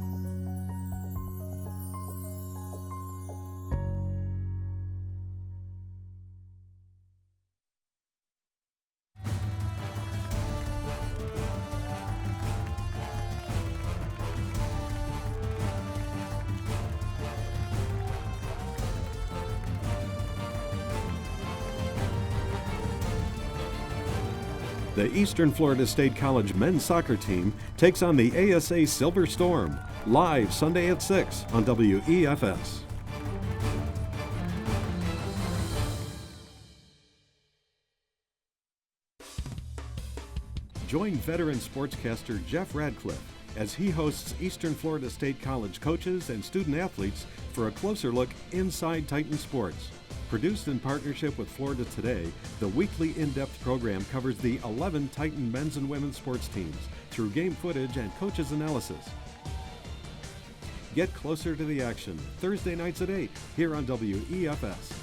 The Eastern Florida State College men's soccer team takes on the ASA Silver Storm, live Sunday at 6 on WEFS. Join veteran sportscaster Jeff Radcliffe as he hosts Eastern Florida State College coaches and student athletes for a closer look inside Titan sports. Produced in partnership with Florida Today, the weekly in-depth program covers the 11 Titan men's and women's sports teams through game footage and coaches' analysis. Get closer to the action Thursday nights at 8 here on WEFS.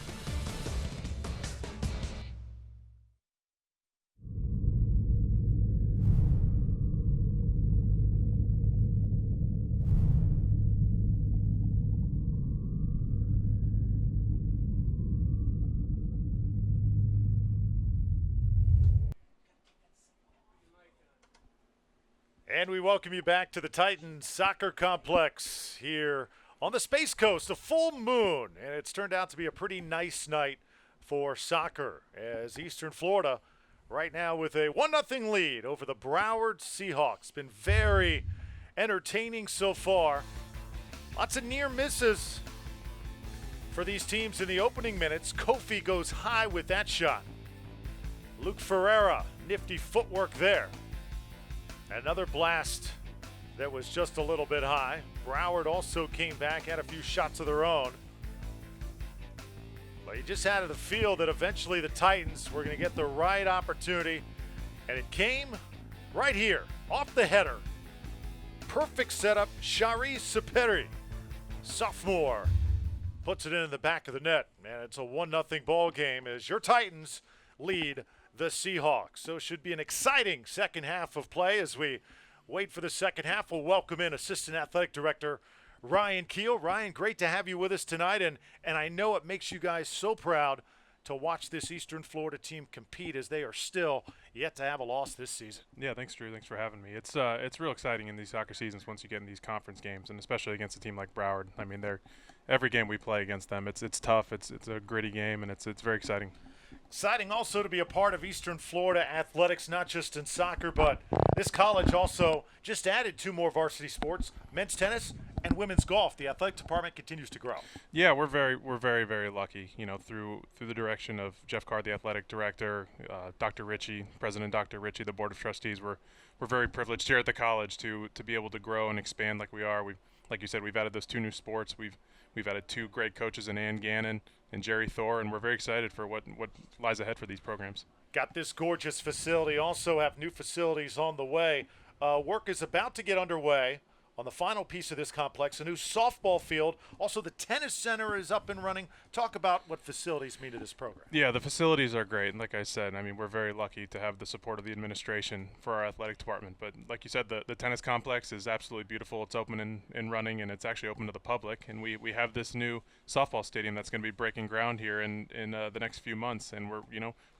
And we welcome you back to the Titan Soccer Complex here on the Space Coast, a full moon. And it's turned out to be a pretty nice night for soccer as Eastern Florida right now with a 1-0 lead over the Broward Seahawks. Been very entertaining so far. Lots of near misses for these teams in the opening minutes. Kofi goes high with that shot. Luke Ferreira, nifty footwork there. Another blast that was just a little bit high. Broward also came back, had a few shots of their own. But you just had the feel that eventually the Titans were going to get the right opportunity. And it came right here, off the header. Perfect setup, Shari Saperi, sophomore, puts it in the back of the net. And it's a 1-0 ball game as your Titans lead the Seahawks. So it should be an exciting second half of play. As we wait for the second half, we'll welcome in Assistant Athletic Director Ryan Keel. Ryan, great to have you with us tonight, and I know it makes you guys so proud to watch this Eastern Florida team compete as they are still yet to have a loss this season. Yeah, thanks, Drew. Thanks for having me. It's real exciting in these soccer seasons once you get in these conference games, and especially against a team like Broward. I mean, every game we play against them, it's tough. It's a gritty game, and it's very exciting. Exciting also to be a part of Eastern Florida athletics, not just in soccer, but this college also just added 2 more varsity sports, men's tennis and women's golf. The athletic department continues to grow. Yeah, we're very lucky, through the direction of Jeff Carr, the athletic director, Dr. Ritchie, President Dr. Ritchie, the board of trustees. We're very privileged here at the college to be able to grow and expand like we are. Like you said, we've added those 2 new sports. We've added 2 great coaches in Ann Gannon and Jerry Thor, and we're very excited for what lies ahead for these programs. Got this gorgeous facility, also have new facilities on the way. Work is about to get underway on the final piece of this complex, a new softball field. Also, the tennis center is up and running. Talk about what facilities mean to this program. Yeah, the facilities are great. And like I said, I mean, we're very lucky to have the support of the administration for our athletic department. But like you said, the tennis complex is absolutely beautiful. It's open and running, and it's actually open to the public. And we have this new softball stadium that's going to be breaking ground here in the next few months. And we're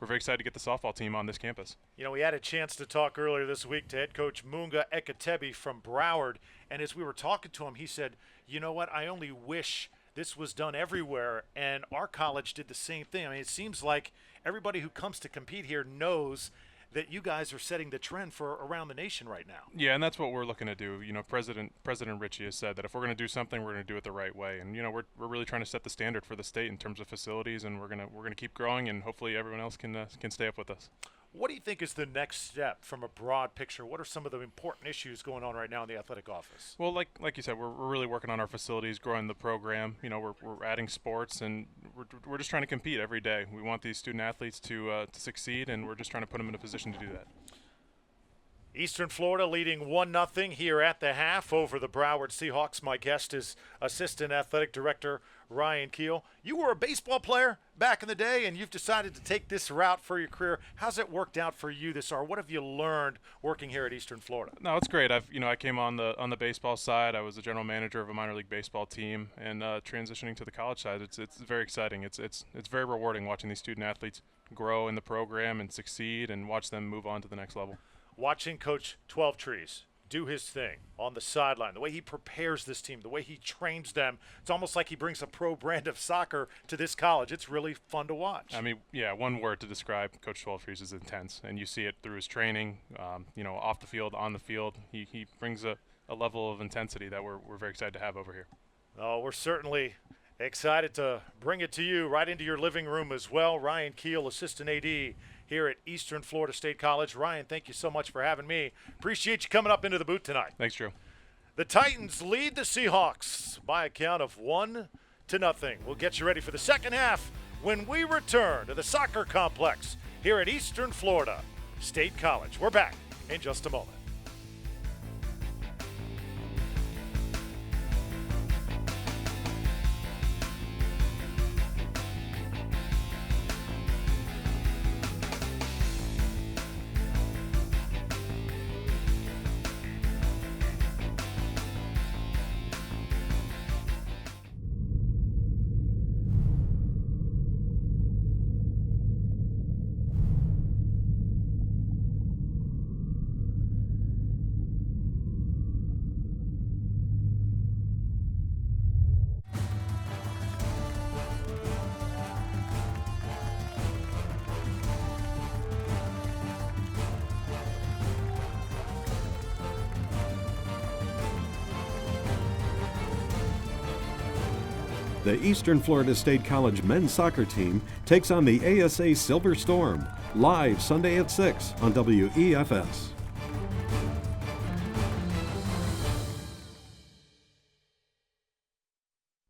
very excited to get the softball team on this campus. We had a chance to talk earlier this week to head coach Munga Ekatebi from Broward. And as we were talking to him, he said, you know what, I only wish this was done everywhere, and our college did the same thing. I mean, it seems like everybody who comes to compete here knows that you guys are setting the trend for around the nation right now. Yeah, and that's what we're looking to do. President Ritchie has said that if we're going to do something, we're going to do it the right way. And we're really trying to set the standard for the state in terms of facilities, and we're going to keep growing, and hopefully everyone else can stay up with us. What do you think is the next step from a broad picture? What are some of the important issues going on right now in the athletic office? Well, like you said, we're really working on our facilities, growing the program. We're adding sports, and we're just trying to compete every day. We want these student athletes to succeed, and we're just trying to put them in a position to do that. Eastern Florida leading 1-0 here at the half over the Broward Seahawks. My guest is Assistant Athletic Director Ryan Keel. You were a baseball player back in the day, and you've decided to take this route for your career. How's it worked out for you this year? What have you learned working here at Eastern Florida? No, it's great. I came on the baseball side. I was the general manager of a minor league baseball team, and transitioning to the college side, it's very exciting. It's very rewarding watching these student athletes grow in the program and succeed, and watch them move on to the next level. Watching Coach 12 Trees do his thing on the sideline, the way he prepares this team, the way he trains them, it's almost like he brings a pro brand of soccer to this college. It's really fun to watch. I mean, yeah, one word to describe Coach 12 Trees is intense, and you see it through his training, off the field, on the field. He brings a level of intensity that we're very excited to have over here. Oh, we're certainly excited to bring it to you right into your living room as well. Ryan Keel, Assistant AD here at Eastern Florida State College. Ryan, thank you so much for having me. Appreciate you coming up into the booth tonight. Thanks, Drew. The Titans lead the Seahawks by a count of 1-0. We'll get you ready for the second half when we return to the soccer complex here at Eastern Florida State College. We're back in just a moment. The Eastern Florida State College men's soccer team takes on the ASA Silver Storm, live Sunday at 6 on WEFS.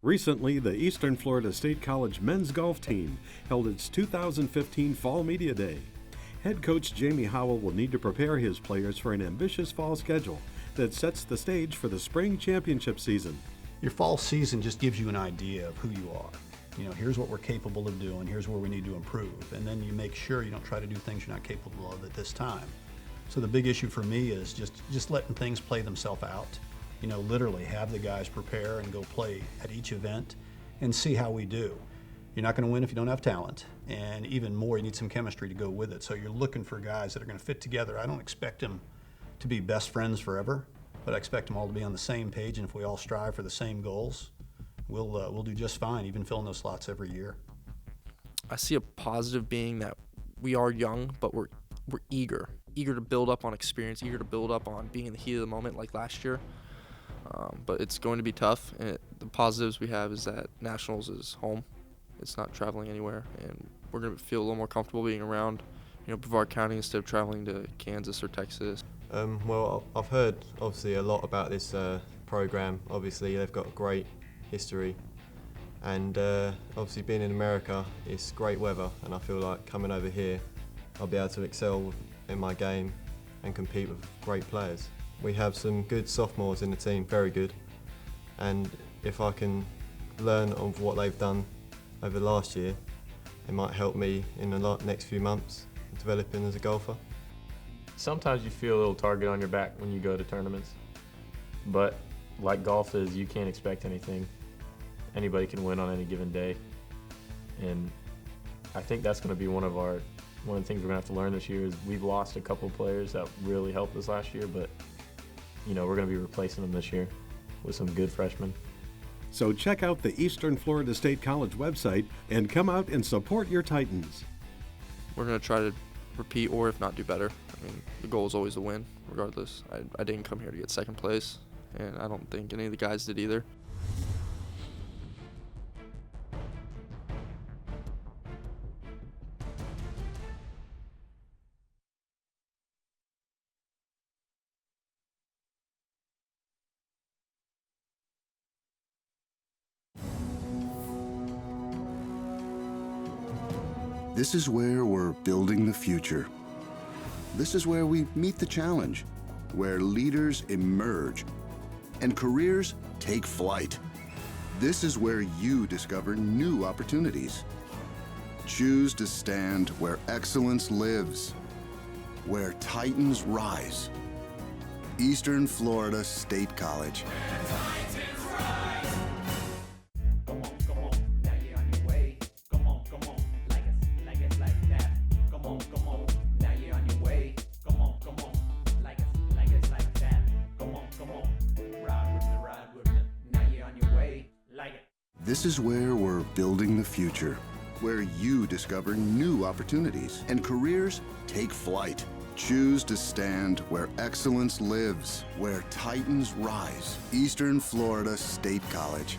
Recently, the Eastern Florida State College men's golf team held its 2015 Fall Media Day. Head coach Jamie Howell will need to prepare his players for an ambitious fall schedule that sets the stage for the spring championship season. Your fall season just gives you an idea of who you are. You know, here's what we're capable of doing, here's where we need to improve, and then you make sure you don't try to do things you're not capable of at this time. So the big issue for me is just letting things play themselves out. You know, literally have the guys prepare and go play at each event and see how we do. You're not going to win if you don't have talent, and even more, you need some chemistry to go with it. So you're looking for guys that are going to fit together. I don't expect them to be best friends forever, but I expect them all to be on the same page, and if we all strive for the same goals, we'll do just fine, even filling those slots every year. I see a positive being that we are young, but we're eager to build up on experience, eager to build up on being in the heat of the moment like last year. But it's going to be tough, and the positives we have is that Nationals is home. It's not traveling anywhere, and we're going to feel a little more comfortable being around, Brevard County instead of traveling to Kansas or Texas. Well, I've heard obviously a lot about this program. Obviously, they've got a great history, and obviously being in America, it's great weather, and I feel like coming over here, I'll be able to excel in my game and compete with great players. We have some good sophomores in the team, very good, and if I can learn of what they've done over the last year, it might help me in the next few months developing as a golfer. Sometimes you feel a little target on your back when you go to tournaments, but like golf is, you can't expect anything. Anybody can win on any given day, and I think that's going to be one of the things we're going to have to learn this year is we've lost a couple of players that really helped us last year, but we're going to be replacing them this year with some good freshmen. So check out the Eastern Florida State College website and come out and support your Titans. We're going to try to repeat or if not do better. I mean, the goal is always to win, regardless. I didn't come here to get second place, and I don't think any of the guys did either. This is where we're building the future. This is where we meet the challenge, where leaders emerge and careers take flight. This is where you discover new opportunities. Choose to stand where excellence lives, where Titans rise. Eastern Florida State College. This is where we're building the future, where you discover new opportunities and careers take flight. Choose to stand where excellence lives, where Titans rise. Eastern Florida State College.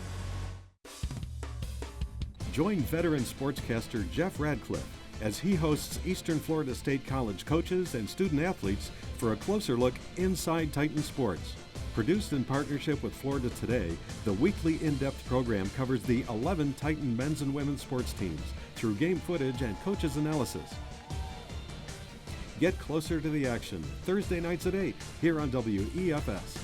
Join veteran sportscaster Jeff Radcliffe as he hosts Eastern Florida State College coaches and student athletes for a closer look inside Titan sports. Produced in partnership with Florida Today, the weekly in-depth program covers the 11 Titan men's and women's sports teams through game footage and coaches' analysis. Get closer to the action Thursday nights at 8 here on WEFS.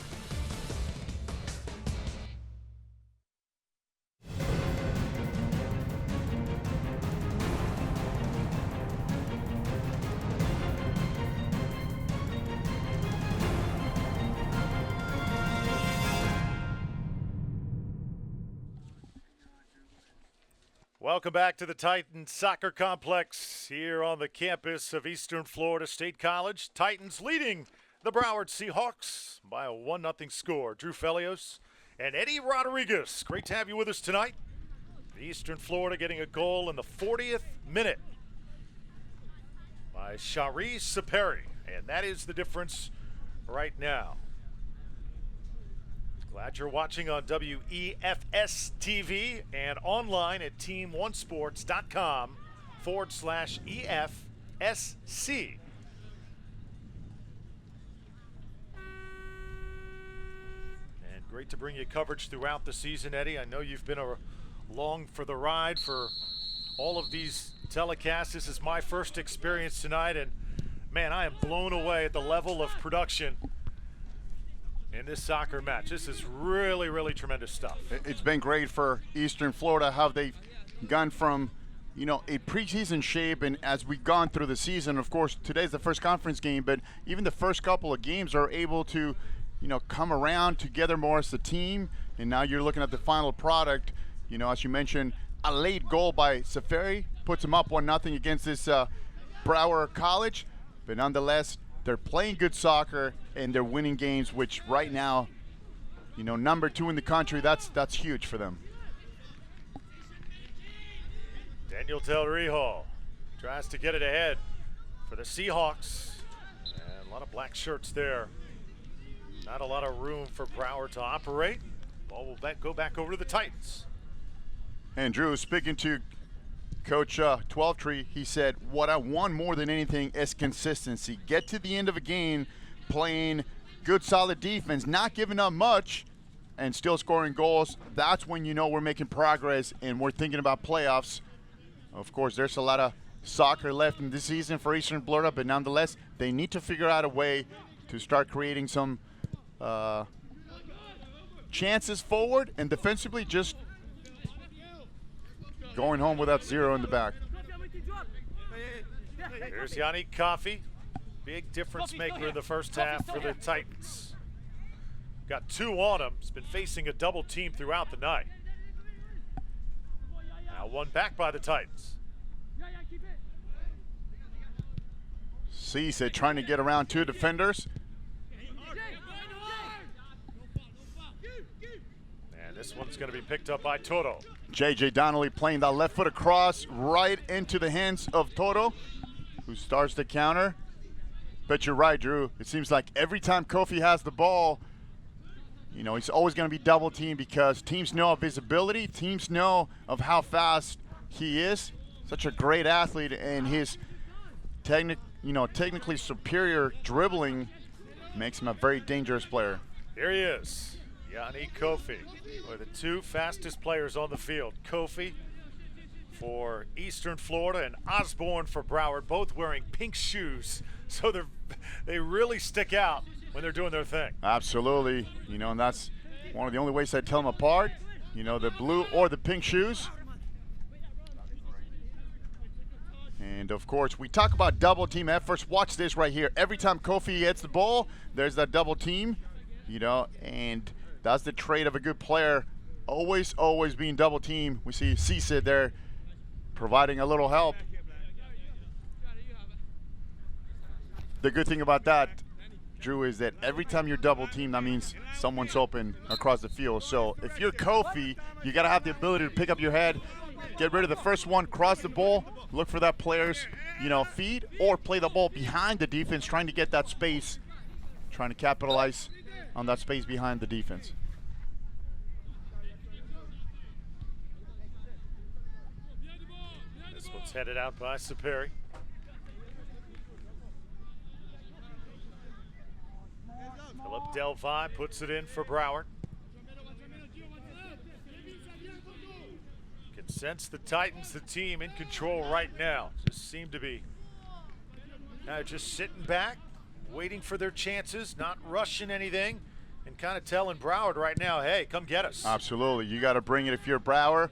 Welcome back to the Titans Soccer Complex here on the campus of Eastern Florida State College. Titans leading the Broward Seahawks by a 1-0 score. Drew Felios and Eddie Rodriguez. Great to have you with us tonight. Eastern Florida getting a goal in the 40th minute by Shari Saperi. And that is the difference right now. Glad you're watching on WEFS TV and online at team1sports.com/EFSC. And great to bring you coverage throughout the season, Eddie. I know you've been along for the ride for all of these telecasts. This is my first experience tonight, and man, I am blown away at the level of production in this soccer match. This is really, really tremendous stuff. It's been great for Eastern Florida, how they've gone from, a preseason shape, and as we've gone through the season, of course, today's the first conference game, but even the first couple of games are able to, come around together more as a team, and now you're looking at the final product. As you mentioned, a late goal by Safari puts them up 1-0 against this Broward College, but nonetheless, they're playing good soccer and they're winning games, which right now, number 2 in the country, that's huge for them. Daniel Del Rio tries to get it ahead for the Seahawks. And a lot of black shirts there. Not a lot of room for Broward to operate. Ball will go back over to the Titans. And Drew, speaking to Coach Twelvetree, he said, what I want more than anything is consistency. Get to the end of a game playing good, solid defense, not giving up much, and still scoring goals. That's when we're making progress and we're thinking about playoffs. Of course, there's a lot of soccer left in this season for Eastern Florida, but nonetheless, they need to figure out a way to start creating some chances forward and defensively just going home without 0 in the back. Here's Yannick Coffey. Big difference maker in the first half for the Titans. Got 2 on him. He's been facing a double team throughout the night. Now 1 back by the Titans. Cisse trying to get around 2 defenders. And this one's going to be picked up by Toro. J.J. Donnelly playing that left foot across right into the hands of Toro, who starts the counter. But you're right, Drew. It seems like every time Kofi has the ball, he's always going to be double teamed because teams know of his ability. Teams know of how fast he is. Such a great athlete, and his technically superior dribbling makes him a very dangerous player. Here he is. Yannick Kofi, one of the 2 fastest players on the field. Kofi for Eastern Florida and Osborne for Broward, both wearing pink shoes. So they really stick out when they're doing their thing. Absolutely. And that's one of the only ways I tell them apart. The blue or the pink shoes. And, of course, we talk about double team efforts. Watch this right here. Every time Kofi gets the ball, there's that double team, and that's the trait of a good player, always being double team. We see Cisse there providing a little help. The good thing about that, Drew, is that every time you're double teamed, that means someone's open across the field. So if you're Kofi, you got to have the ability to pick up your head, get rid of the first one, cross the ball, look for that player's feed, or play the ball behind the defense, trying to get that space, trying to capitalize on that space behind the defense. This one's headed out by Saperi. Philip Delvine puts it in for Broward. Can sense the Titans, the team in control right now. Just seem to be just sitting back, waiting for their chances, not rushing anything, and kind of telling Broward right now, hey, come get us. Absolutely. You got to bring it if you're Broward.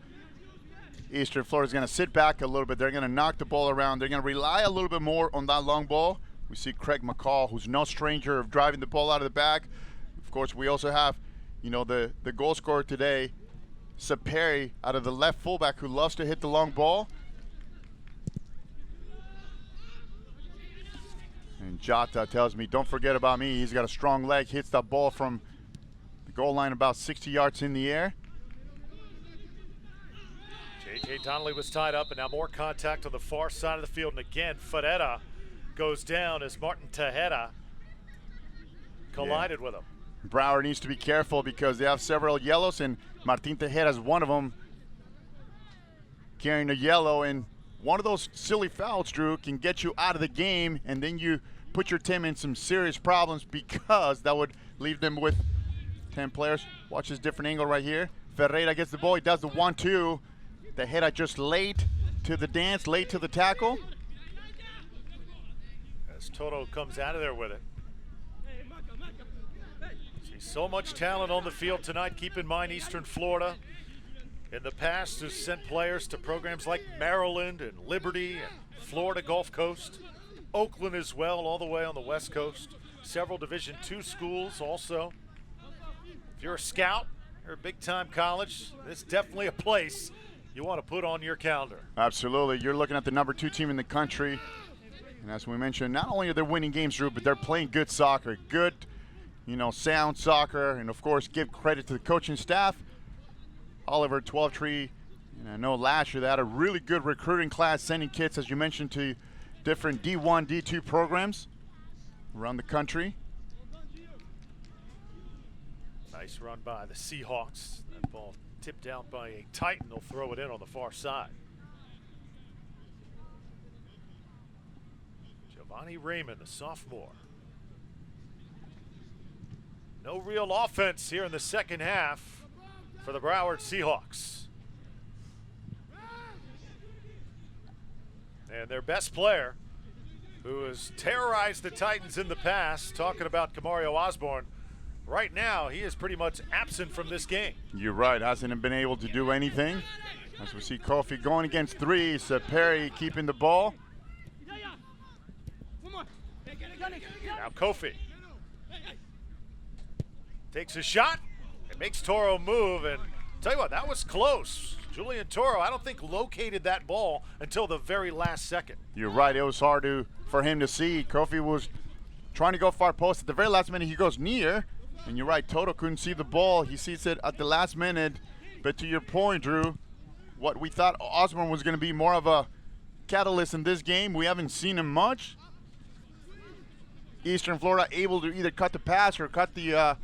Eastern Florida's going to sit back a little bit. They're going to knock the ball around. They're going to rely a little bit more on that long ball. We see Craig McCall, who's no stranger of driving the ball out of the back. Of course, we also have, the goal scorer today, Sept out of the left fullback, who loves to hit the long ball. And Jota tells me, don't forget about me. He's got a strong leg, hits that ball from the goal line about 60 yards in the air. J.J. Donnelly was tied up, and now more contact on the far side of the field. And again, Ferreira goes down as Martin Tejeda collided with him. Broward needs to be careful because they have several yellows, and Martin Tejeda is one of them carrying a yellow. And one of those silly fouls, Drew, can get you out of the game, and then you put your team in some serious problems because that would leave them with 10 players. Watch this different angle right here. Ferreira gets the ball. He does the 1-2. Tejeda just late to the dance, late to the tackle. As Toto comes out of there with it. See so much talent on the field tonight. Keep in mind, Eastern Florida in the past has sent players to programs like Maryland and Liberty and Florida Gulf Coast, Oakland as well, all the way on the West Coast. Several Division II schools also. If you're a scout, you're a big-time college, it's definitely a place you want to put on your calendar. Absolutely. You're looking at the number 2 team in the country. And as we mentioned, not only are they winning games, Drew, but they're playing good soccer, good, sound soccer. And, of course, give credit to the coaching staff. Oliver Twelvetree, and I know last year they had a really good recruiting class, sending kids, as you mentioned, to different D1, D2 programs around the country. Nice run by the Seahawks. That ball tipped down by a Titan. They'll throw it in on the far side. Giovanni Raymond, the sophomore. No real offense here in the second half for the Broward Seahawks. And their best player, who has terrorized the Titans in the past, talking about Kamario Osborne, right now he is pretty much absent from this game. You're right, hasn't been able to do anything. As we see Kofi going against 3, Perry keeping the ball. Now Kofi takes a shot. It makes Toro move, and tell you what, that was close. Julian Toro, I don't think located that ball until the very last second. You're right, it was hard for him to see. Kofi was trying to go far post. At the very last minute, he goes near. And you're right, Toto couldn't see the ball. He sees it at the last minute. But to your point, Drew, what we thought Osborne was going to be more of a catalyst in this game, we haven't seen him much. Eastern Florida able to either cut the pass or cut the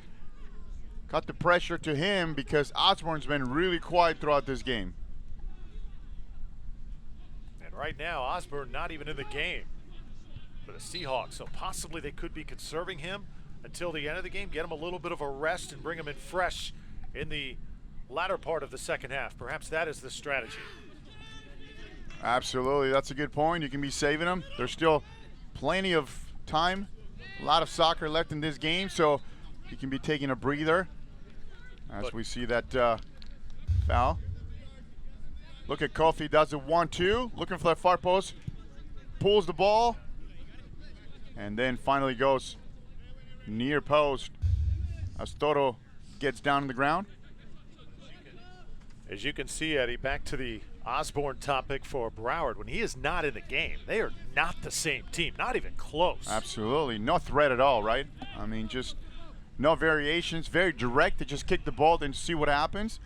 pressure to him because Osborne's been really quiet throughout this game. And right now, Osborne not even in the game for the Seahawks, so possibly they could be conserving him until the end of the game, get him a little bit of a rest and bring him in fresh in the latter part of the second half. Perhaps that is the strategy. Absolutely, that's a good point. You can be saving him. There's still plenty of time, a lot of soccer left in this game, so you can be taking a breather. As we see that foul. Look at Kofi, does a 1-2, looking for that far post, pulls the ball, and then finally goes near post as Toro gets down on the ground. As you can see, Eddie, back to the Osborne topic for Broward. When he is not in the game, they are not the same team, not even close. Absolutely, no threat at all, right? I mean, just no variations, very direct. They just kick the ball, then see what happens.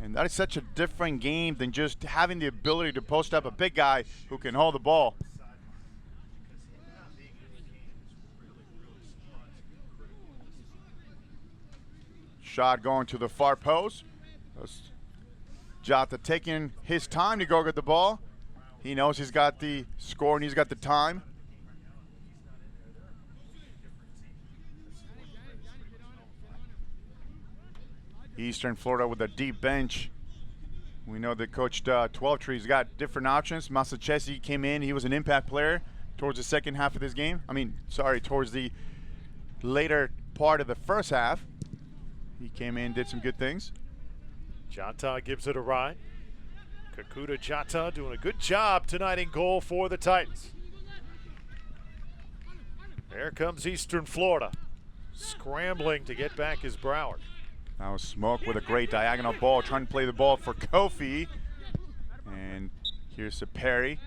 And that is such a different game than just having the ability to post up a big guy who can hold the ball. Shot going to the far post. Jota taking his time to go get the ball. He knows he's got the score and he's got the time. Eastern Florida with a deep bench. We know that Coach 12 Tree's got different options. Masachesi came in. He was an impact player towards the second half of this game. Towards the later part of the first half. He came in, did some good things. Jata gives it a ride. Kakuta Jata doing a good job tonight in goal for the Titans. There comes Eastern Florida. Scrambling to get back is Broward. Now Smoke with a great diagonal ball, trying to play the ball for Kofi. And here's a parry.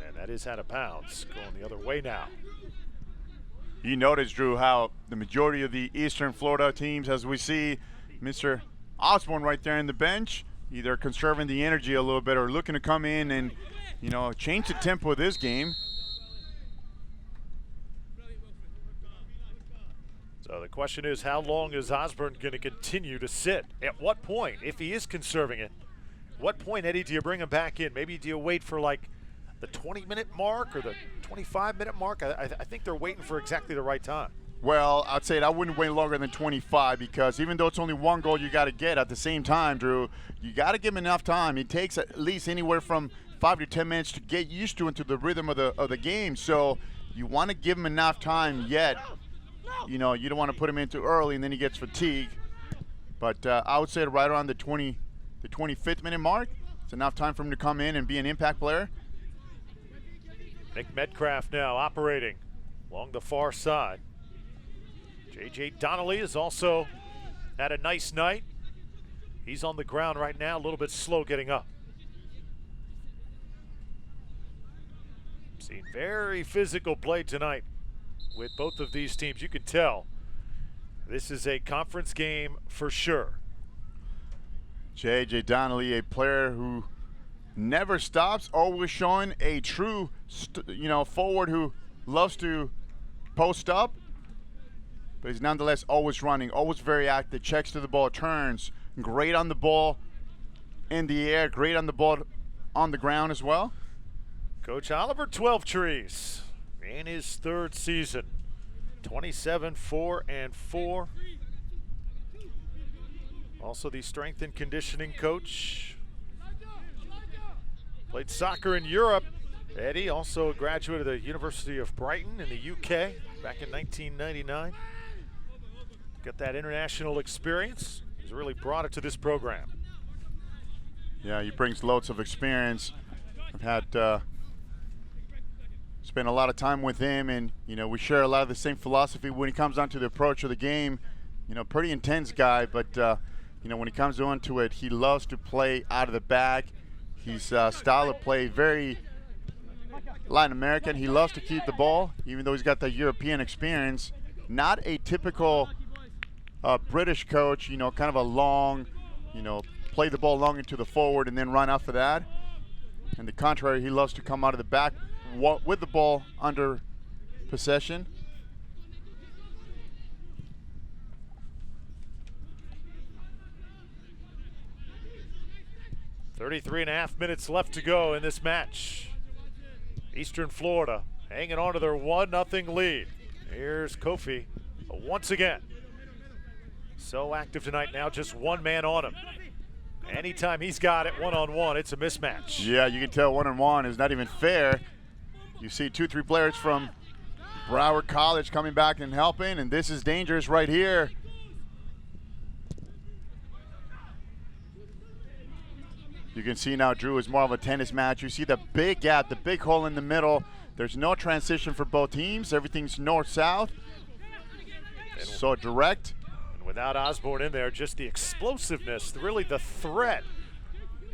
And that is out of bounds, going the other way now. You notice, Drew, how the majority of the Eastern Florida teams, as we see Mr. Osborne right there in the bench, either conserving the energy a little bit or looking to come in and, change the tempo of this game. So the question is, how long is Osborne going to continue to sit? At what point, if he is conserving it, what point, Eddie, do you bring him back in? Maybe do you wait for like the 20-minute mark or the 25-minute mark? I think they're waiting for exactly the right time. Well, I'd say I wouldn't wait longer than 25 because even though it's only one goal you got to get at the same time, Drew, you got to give him enough time. It takes at least anywhere from 5 to 10 minutes to get used to into the rhythm of the game. So you want to give him enough time yet. You don't want to put him in too early and then he gets fatigued. But I would say right around the 25th minute mark, it's enough time for him to come in and be an impact player. Nick Metcalf now operating along the far side. J.J. Donnelly has also had a nice night. He's on the ground right now, a little bit slow getting up. Seen very physical play tonight with both of these teams. You can tell this is a conference game for sure. J.J. Donnelly, a player who never stops, always showing a true, forward who loves to post up, but he's nonetheless always running, always very active, checks to the ball, turns, great on the ball in the air, great on the ball on the ground as well. Coach Oliver 12 Trees in his third season, 27-4-4. Also the strength and conditioning coach. Played soccer in Europe. Eddie, also a graduate of the University of Brighton in the UK back in 1999. Got that international experience. He's really brought it to this program. Yeah, he brings loads of experience. I've had spent a lot of time with him, and we share a lot of the same philosophy when it comes down to the approach of the game. Pretty intense guy, but when it comes down to it, he loves to play out of the back. His style of play very Latin American. He loves to keep the ball, even though he's got the European experience. Not a typical British coach, kind of a long, play the ball long into the forward and then run off of that. And the contrary, he loves to come out of the back with the ball under possession. .33.5 minutes left to go in this match. Eastern Florida hanging on to their 1-0 lead. Here's Kofi once again. So active tonight now, just one man on him. Anytime he's got it one-on-one, it's a mismatch. Yeah, you can tell one-on-one is not even fair. You see 2-3 players from Broward College coming back and helping, and this is dangerous right here. You can see now, Drew, is more of a tennis match. You see the big gap, the big hole in the middle. There's no transition for both teams. Everything's north-south. So direct. And without Osborne in there, just the explosiveness, really the threat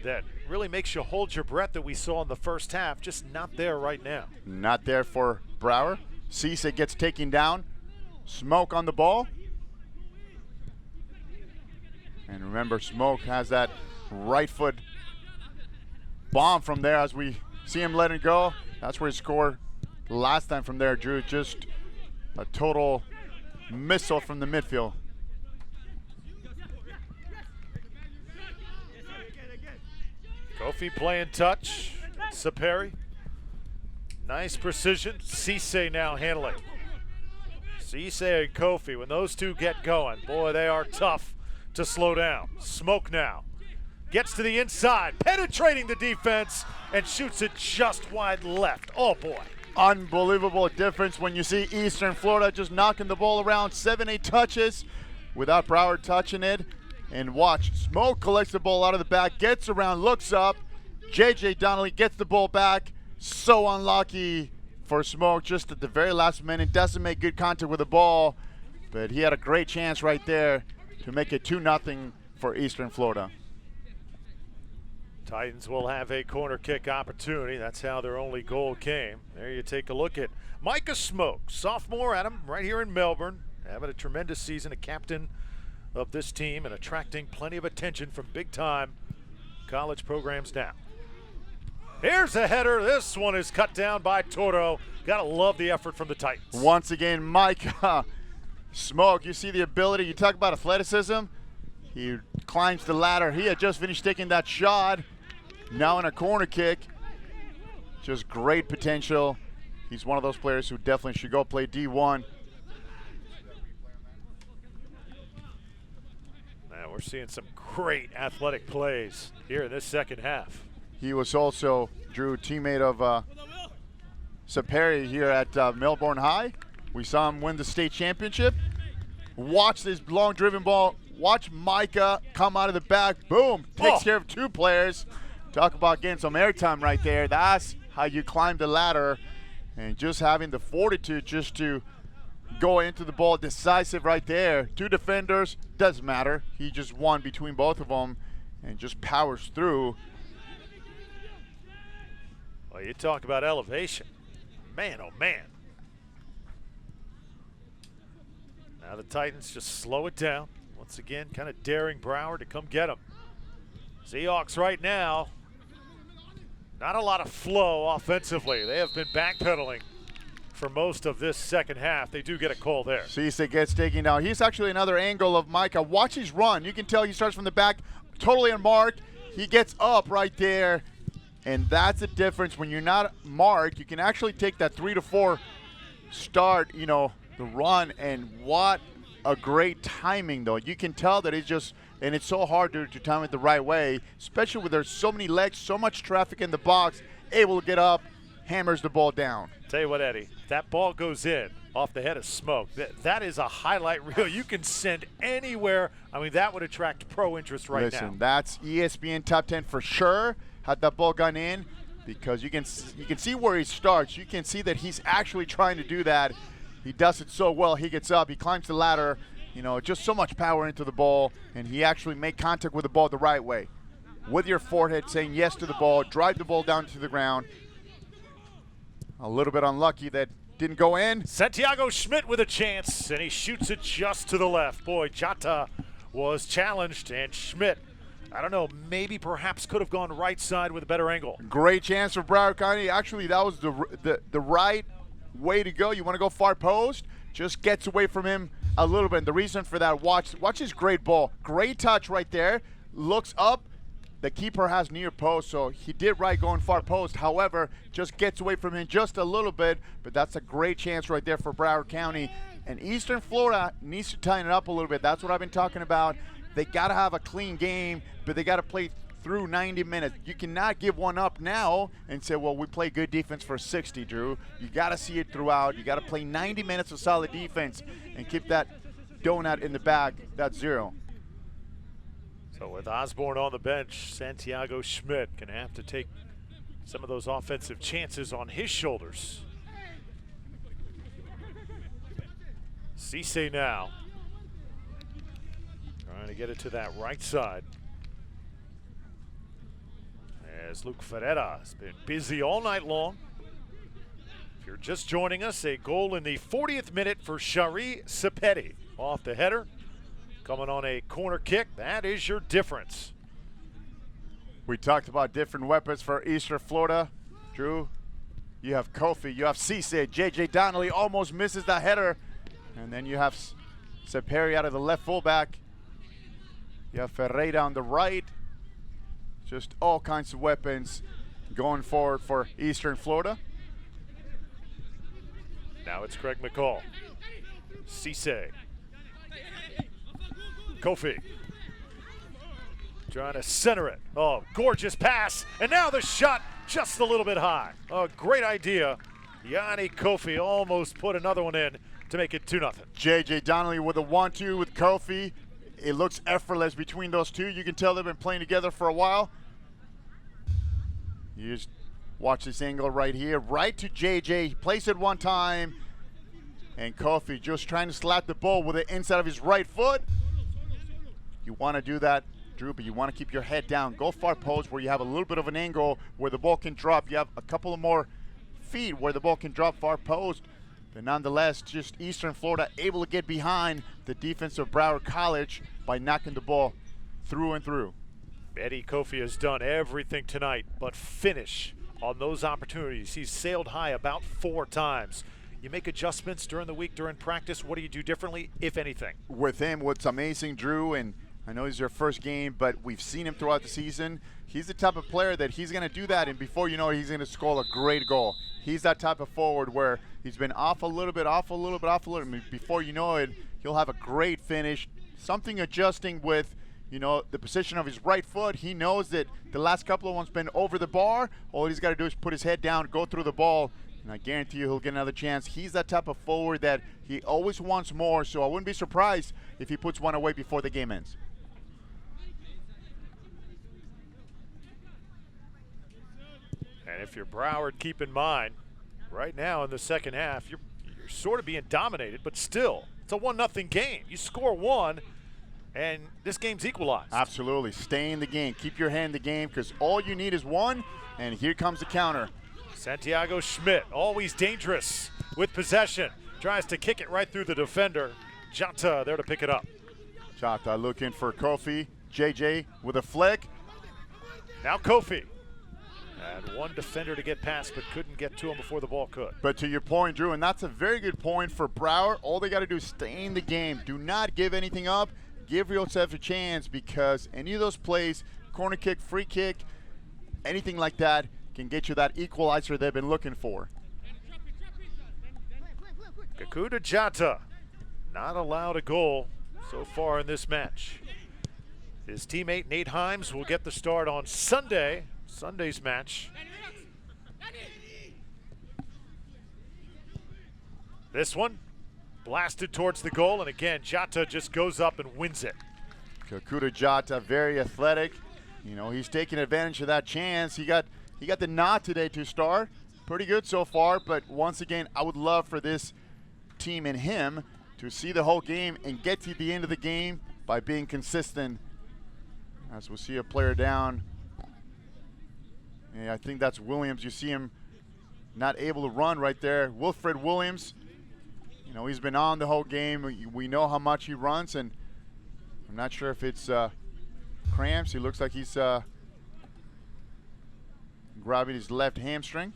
that really makes you hold your breath that we saw in the first half, just not there right now. Not there for Brower. Cisse gets taken down. Smoke on the ball. And remember, Smoke has that right foot bomb from there as we see him let it go. That's where he scored last time from there, Drew. Just a total missile from the midfield. Kofi playing touch. Saperi. Nice precision. Cisse now handling. Cisse and Kofi, when those two get going, boy, they are tough to slow down. Smoke now. Gets to the inside, penetrating the defense, and shoots it just wide left. Oh, boy. Unbelievable difference when you see Eastern Florida just knocking the ball around 7-8 touches without Broward touching it. And watch, Smoke collects the ball out of the back, gets around, looks up. J.J. Donnelly gets the ball back. So unlucky for Smoke just at the very last minute. Doesn't make good contact with the ball, but he had a great chance right there to make it 2-0 for Eastern Florida. Titans will have a corner kick opportunity. That's how their only goal came. There you take a look at Micah Smoke, sophomore at him right here in Melbourne, having a tremendous season, a captain of this team and attracting plenty of attention from big-time college programs now. Here's a header. This one is cut down by Toro. Gotta love the effort from the Titans. Once again, Micah Smoke, you see the ability. You talk about athleticism. He climbs the ladder. He had just finished taking that shot. Now in a corner kick. Just great potential. He's one of those players who definitely should go play D1. Now we're seeing some great athletic plays here in this second half. He was also, Drew, teammate of Sept here at Melbourne High. We saw him win the state championship. Watch this long driven ball. Watch Micah come out of the back. Boom. Takes care of two players. Talk about getting some airtime right there. That's how you climb the ladder. And just having the fortitude just to go into the ball decisive right there. Two defenders. Doesn't matter. He just won between both of them and just powers through. Well, you talk about elevation. Man, oh man. Now the Titans just slow it down. Once again, kind of daring Broward to come get them. Seahawks right now, not a lot of flow offensively. They have been backpedaling for most of this second half. They do get a call there. Cisse gets taken down. He's actually another angle of Micah. Watch his run. You can tell he starts from the back, totally unmarked. He gets up right there. And that's the difference. When you're not marked, you can actually take that 3 to 4 start, the run. And what a great timing, though. You can tell that it's just, and it's so hard to time it the right way, especially when there's so many legs, so much traffic in the box, able to get up, hammers the ball down. Tell you what, Eddie, that ball goes in off the head of Smoke. That is a highlight reel you can send anywhere. I mean, that would attract pro interest right now. Listen, that's ESPN top 10 for sure. Had that ball gone in, because you can see where he starts. You can see that he's actually trying to do that. He does it so well. He gets up, he climbs the ladder, just so much power into the ball, and he actually made contact with the ball the right way. With your forehead saying yes to the ball, drive the ball down to the ground. A little bit unlucky that didn't go in. Santiago Schmidt with a chance, and he shoots it just to the left. Boy, Jata was challenged, and Schmidt, I don't know, maybe perhaps could have gone right side with a better angle. Great chance for Broward County. Actually, that was the right way to go. You want to go far post, just gets away from him a little bit. And the reason for that, watch his great ball. Great touch right there. Looks up. The keeper has near post, so he did right going far post. However, just gets away from him just a little bit. But that's a great chance right there for Broward County. And Eastern Florida needs to tighten it up a little bit. That's what I've been talking about. They got to have a clean game, but they got to play through 90 minutes. You cannot give one up now and say, well, we play good defense for 60, Drew. You got to see it throughout. You got to play 90 minutes of solid defense and keep that donut in the bag. That's 0. So with Osborne on the bench, Santiago Schmidt going to have to take some of those offensive chances on his shoulders. Cisse now trying to get it to that right side. As Luke Ferreira has been busy all night long. If you're just joining us, a goal in the 40th minute for Shari Sept off the header. Coming on a corner kick, that is your difference. We talked about different weapons for Eastern Florida. Drew, you have Kofi, you have Cisse. J.J. Donnelly almost misses that header. And then you have Seperi out of the left fullback. You have Ferreira on the right. Just all kinds of weapons going forward for Eastern Florida. Now it's Craig McCall. Cisse. Kofi. trying to center it. Oh, gorgeous pass. And now the shot just a little bit high. A great idea. Yanni Kofi almost put another one in to make it 2-0. J.J. Donnelly with a 1-2 with Kofi. It looks effortless between those two. You can tell they've been playing together for a while. You just watch this angle right here. Right to J.J. He plays it one time. And Kofi just trying to slap the ball with the inside of his right foot. You want to do that, Drew, but you want to keep your head down. Go far post where you have a little bit of an angle where the ball can drop. You have a couple of more feet where the ball can drop far post. But nonetheless, just Eastern Florida able to get behind the defense of Broward College by knocking the ball through and through. Eddie Kofi has done everything tonight but finish on those opportunities. He's sailed high about 4 times. You make adjustments during the week, during practice. What do you do differently, if anything? With him, what's amazing, Drew, and I know he's your first game, but we've seen him throughout the season. He's the type of player that he's going to do that, and before you know it, he's going to score a great goal. He's that type of forward where he's been off a little bit. Before you know it, he'll have a great finish. Something adjusting with, the position of his right foot. He knows that the last couple of ones been over the bar. All he's got to do is put his head down, go through the ball, and I guarantee you he'll get another chance. He's that type of forward that he always wants more, so I wouldn't be surprised if he puts one away before the game ends. And if you're Broward, keep in mind, right now in the second half, you're sort of being dominated, but still, it's a 1-0 game. You score 1, and this game's equalized. Absolutely. Stay in the game. Keep your hand in the game because all you need is 1, and here comes the counter. Santiago Schmidt, always dangerous with possession. Tries to kick it right through the defender. Jota there to pick it up. Jota looking for Kofi. JJ with a flick. Now Kofi. Had one defender to get past, but couldn't get to him before the ball could. But to your point, Drew, and that's a very good point for Broward, all they got to do is stay in the game. Do not give anything up. Give yourself a chance because any of those plays, corner kick, free kick, anything like that can get you that equalizer they've been looking for. Kakuta Jota not allowed a goal so far in this match. His teammate Nate Himes will get the start on Sunday's match. This one blasted towards the goal, and again Jota just goes up and wins it. Kakuta Jota, very athletic. He's taking advantage of that chance. He got the nod today to start. Pretty good so far, but once again, I would love for this team and him to see the whole game and get to the end of the game by being consistent. As we'll see a player down. And I think that's Williams. You see him not able to run right there. Wilfred Williams, he's been on the whole game. We know how much he runs, and I'm not sure if it's cramps. He looks like he's grabbing his left hamstring.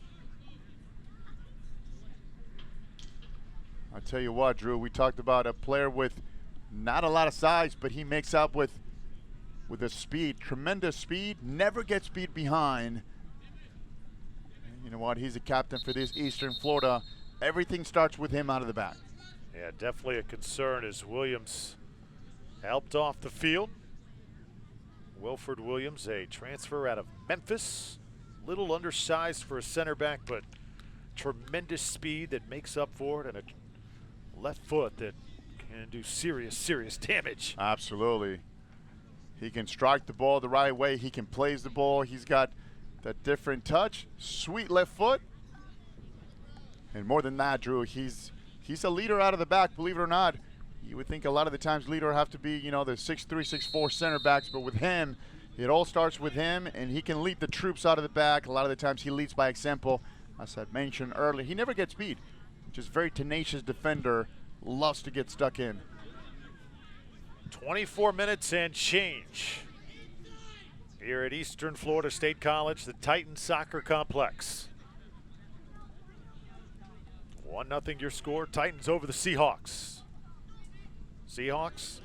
I'll tell you what, Drew, we talked about a player with not a lot of size, but he makes up with the speed, tremendous speed, never gets beat behind. And you know what, he's a captain for this Eastern Florida. Everything starts with him out of the back. Yeah, definitely a concern as Williams helped off the field. Wilfred Williams, a transfer out of Memphis. Little undersized for a center back, but tremendous speed that makes up for it, and a left foot that can do serious damage. Absolutely. He can strike the ball the right way. He can place the ball. He's got that different touch. Sweet left foot. And more than that, Drew, he's a leader out of the back, believe it or not. You would think a lot of the times leader have to be, the 6'3", 6'4" center backs, but with him, it all starts with him, and he can lead the troops out of the back. A lot of the times he leads by example. As I mentioned earlier, he never gets beat. Just very tenacious defender, loves to get stuck in. 24 minutes and change here at Eastern Florida State College, the Titan Soccer Complex. 1-0 your score. Titans over the Seahawks. Seahawks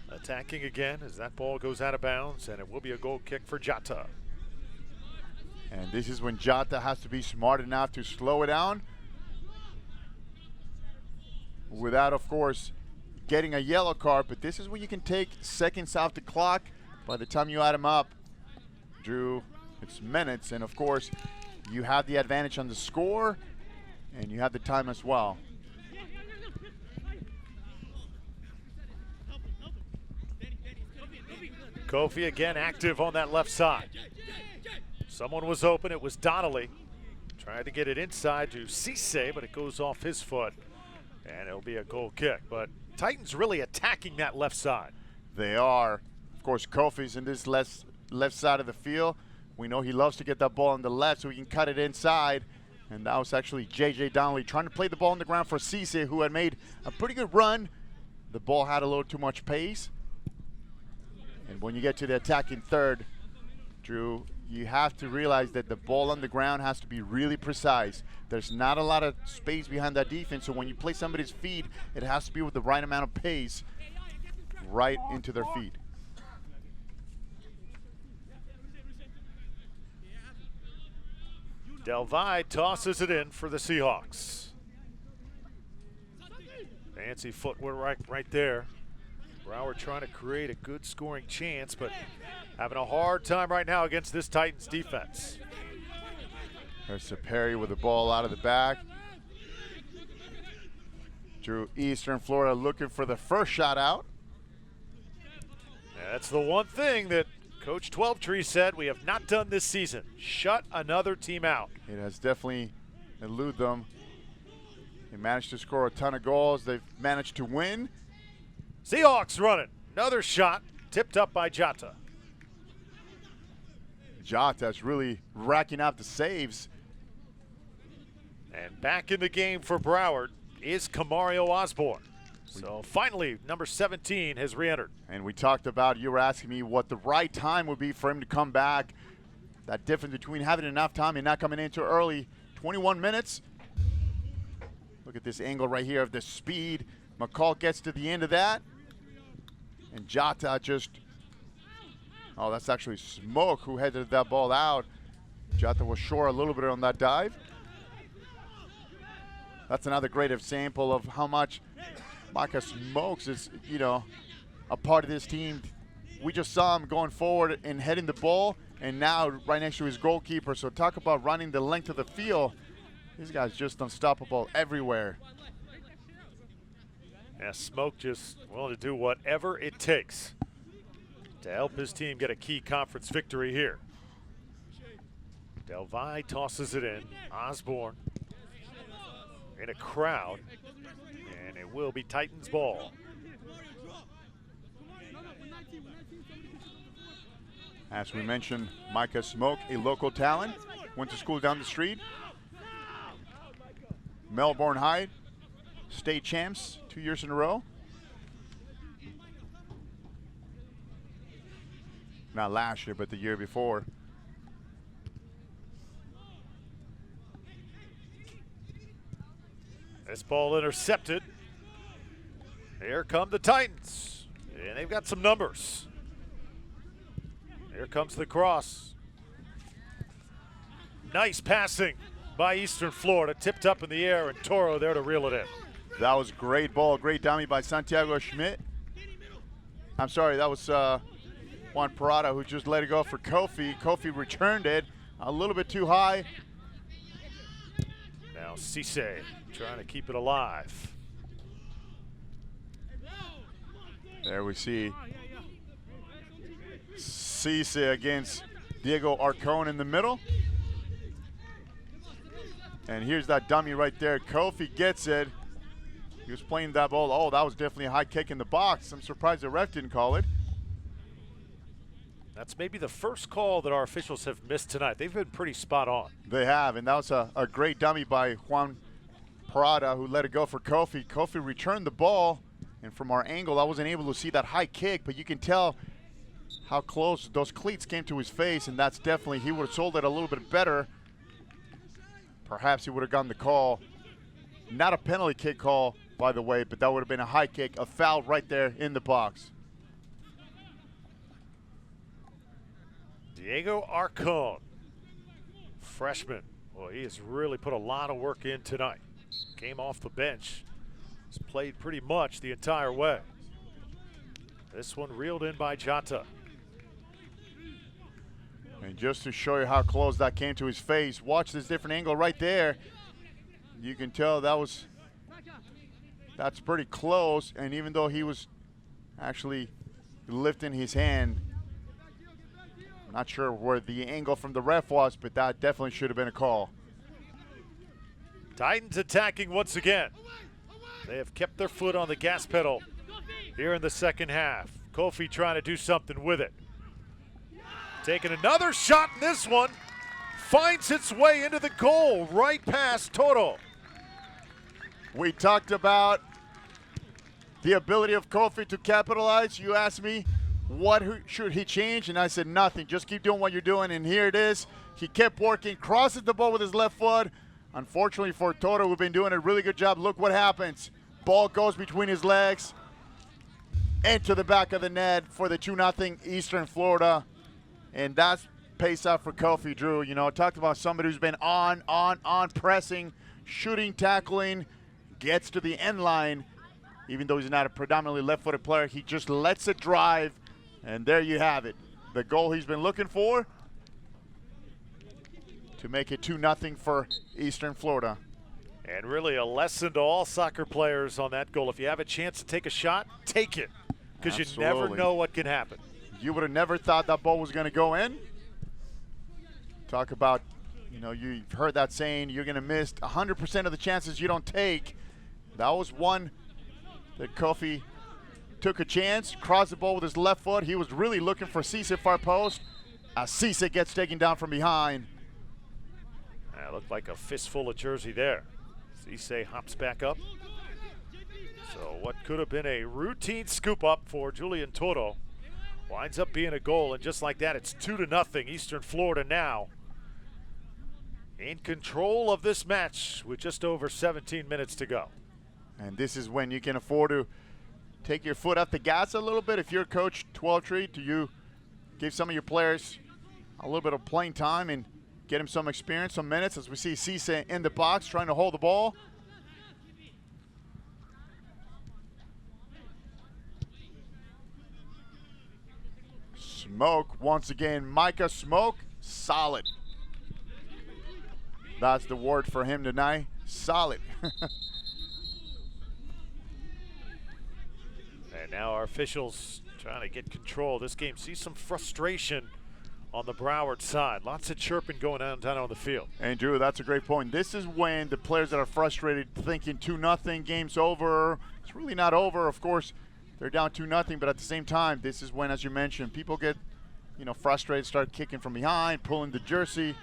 attacking again as that ball goes out of bounds, and it will be a goal kick for Jota. And this is when Jota has to be smart enough to slow it down without, of course, getting a yellow card. But this is when you can take seconds off the clock, by the time you add them up, Drew, it's minutes. And of course, you have the advantage on the score, and you have the time as well. Kofi again active on that left side. Someone was open. It was Donnelly. Trying to get it inside to Cisse, but it goes off his foot. And it'll be a goal kick. But Titans really attacking that left side. They are. Of course, Kofi's in this left side of the field. We know he loves to get that ball on the left so he can cut it inside. And that was actually J.J. Donnelly trying to play the ball on the ground for Cisse, who had made a pretty good run. The ball had a little too much pace. And when you get to the attacking third, Drew, you have to realize that the ball on the ground has to be really precise. There's not a lot of space behind that defense, so when you play somebody's feet, it has to be with the right amount of pace right into their feet. Delvey tosses it in for the Seahawks. Fancy footwork right there. Broward trying to create a good scoring chance, but having a hard time right now against this Titans defense. There's Perry with the ball out of the back. Drew, Eastern Florida looking for the first shot out. That's the one thing that Coach 12-Tree said we have not done this season. Shut another team out. It has definitely eluded them. They managed to score a ton of goals. They've managed to win. Seahawks running. Another shot tipped up by Jota. Jota's really racking up the saves. And back in the game for Broward is Kamario Osborne. So finally, number 17 has re-entered. And we talked about, you were asking me what the right time would be for him to come back. That difference between having enough time and not coming in too early. 21 minutes. Look at this angle right here of the speed. McCall gets to the end of that. And Jota just, oh, that's actually Smoke who headed that ball out. Jota was short a little bit on that dive. That's another great example of how much Micah Smokes is, you know, a part of this team. We just saw him going forward and heading the ball, and now right next to his goalkeeper. So talk about running the length of the field. This guy's just unstoppable everywhere. Yeah, Smoke just willing to do whatever it takes to help his team get a key conference victory here. Delvey tosses it in. Osborne in a crowd, and it will be Titans ball. As we mentioned, Micah Smoke, a local talent, went to school down the street. Melbourne High, state champs 2 years in a row. Not last year, but the year before. This ball intercepted. Here come the Titans, and they've got some numbers. Here comes the cross. Nice passing by Eastern Florida, tipped up in the air, and Toro there to reel it in. That was great ball, great dummy by Santiago Schmidt. I'm sorry, that was Juan Parada who just let it go for Kofi. Kofi returned it a little bit too high. Now Cisse trying to keep it alive. There we see Cisse against Diego Arcon in the middle. And here's that dummy right there. Kofi gets it. He was playing that ball. Oh, that was definitely a high kick in the box. I'm surprised the ref didn't call it. That's maybe the first call that our officials have missed tonight. They've been pretty spot on. They have, and that was a great dummy by Juan Parada who let it go for Kofi. Kofi returned the ball, and from our angle, I wasn't able to see that high kick, but you can tell how close those cleats came to his face, and that's definitely, he would have sold it a little bit better. Perhaps he would have gotten the call. Not a penalty kick call, by the way, but that would have been a high kick, a foul right there in the box. Diego Arcon, freshman. Well, he has really put a lot of work in tonight. Came off the bench. He's played pretty much the entire way. This one reeled in by Jota. And just to show you how close that came to his face, watch this different angle right there. You can tell that's pretty close. And even though he was actually lifting his hand, I'm not sure where the angle from the ref was, but that definitely should have been a call. Titans attacking once again. They have kept their foot on the gas pedal here in the second half. Kofi trying to do something with it. Taking another shot in this one. Finds its way into the goal right past Toro. We talked about the ability of Kofi to capitalize. You asked me what should he change, and I said nothing. Just keep doing what you're doing, and here it is. He kept working, crosses the ball with his left foot. Unfortunately for Toro, who've been doing a really good job, look what happens. Ball goes between his legs into the back of the net for the 2-0 Eastern Florida. And that's pace out for Kofi, Drew. You know, talked about somebody who's been on, pressing, shooting, tackling, gets to the end line. Even though he's not a predominantly left-footed player, he just lets it drive. And there you have it. The goal he's been looking for to make it 2-0 for Eastern Florida. And really a lesson to all soccer players on that goal. If you have a chance to take a shot, take it. Because you never know what can happen. You would have never thought that ball was going to go in. Talk about, you know, you've heard that saying, you're going to miss 100% of the chances you don't take. That was one that Kofi took a chance, crossed the ball with his left foot. He was really looking for Cisse far post. Cisse gets taken down from behind. That looked like a fistful of jersey there. Cisse hops back up. So what could have been a routine scoop up for Julian Toro winds up being a goal, and just like that, it's 2-0 Eastern Florida now in control of this match with just over 17 minutes to go. And this is when you can afford to take your foot off the gas a little bit. If you're Coach Tweltree, do you give some of your players a little bit of playing time and get him some experience, some minutes, as we see Cisse in the box trying to hold the ball. Smoke once again. Micah Smoke, solid. That's the word for him tonight, solid. And now our officials trying to get control of this game. See some frustration on the Broward side. Lots of chirping going on down on the field. And Drew, that's a great point. This is when the players that are frustrated thinking 2-0, game's over. It's really not over. Of course, they're down 2-0, but at the same time, this is when, as you mentioned, people get, you know, frustrated, start kicking from behind, pulling the jersey.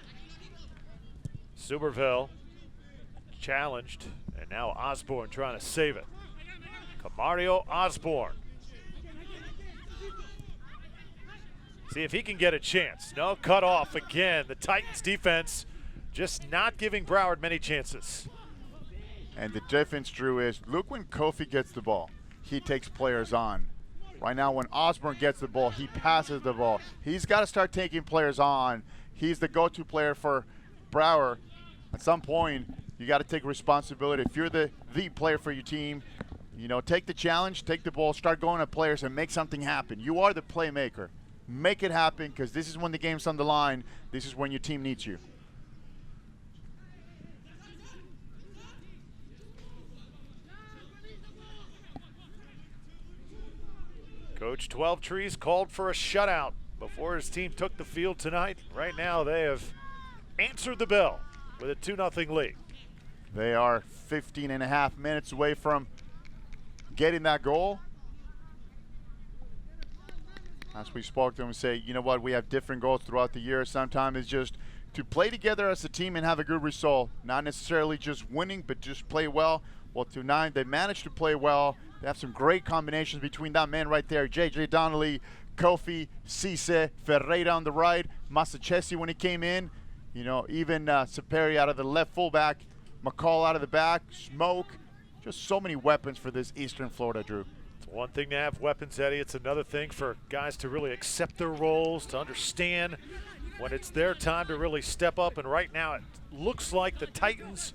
Somerville challenged, and now Osborne trying to save it. Camario Osborne. See if he can get a chance. No, cut off again. The Titans defense just not giving Broward many chances. And the difference, Drew, is look when Kofi gets the ball, he takes players on. Right now, when Osborne gets the ball, he passes the ball. He's got to start taking players on. He's the go-to player for Broward. At some point, you got to take responsibility. If you're the player for your team, you know, take the challenge, take the ball, start going at players and make something happen. You are the playmaker. Make it happen, because this is when the game's on the line. This is when your team needs you. Coach Twelvetree's called for a shutout before his team took the field tonight. Right now they have answered the bell with a 2-0 lead. They are 15 and a half minutes away from getting that goal. As we spoke to them, we say, you know what, we have different goals throughout the year. Sometimes it's just to play together as a team and have a good result. Not necessarily just winning, but just play well. Well, tonight they managed to play well. They have some great combinations between that man right there, J.J. Donnelly, Kofi, Cisse, Ferreira on the right, Masachesi when he came in. You know, even Saperi out of the left fullback, McCall out of the back, Smoke. Just so many weapons for this Eastern Florida, Drew. It's one thing to have weapons, Eddie. It's another thing for guys to really accept their roles, to understand when it's their time to really step up. And right now it looks like the Titans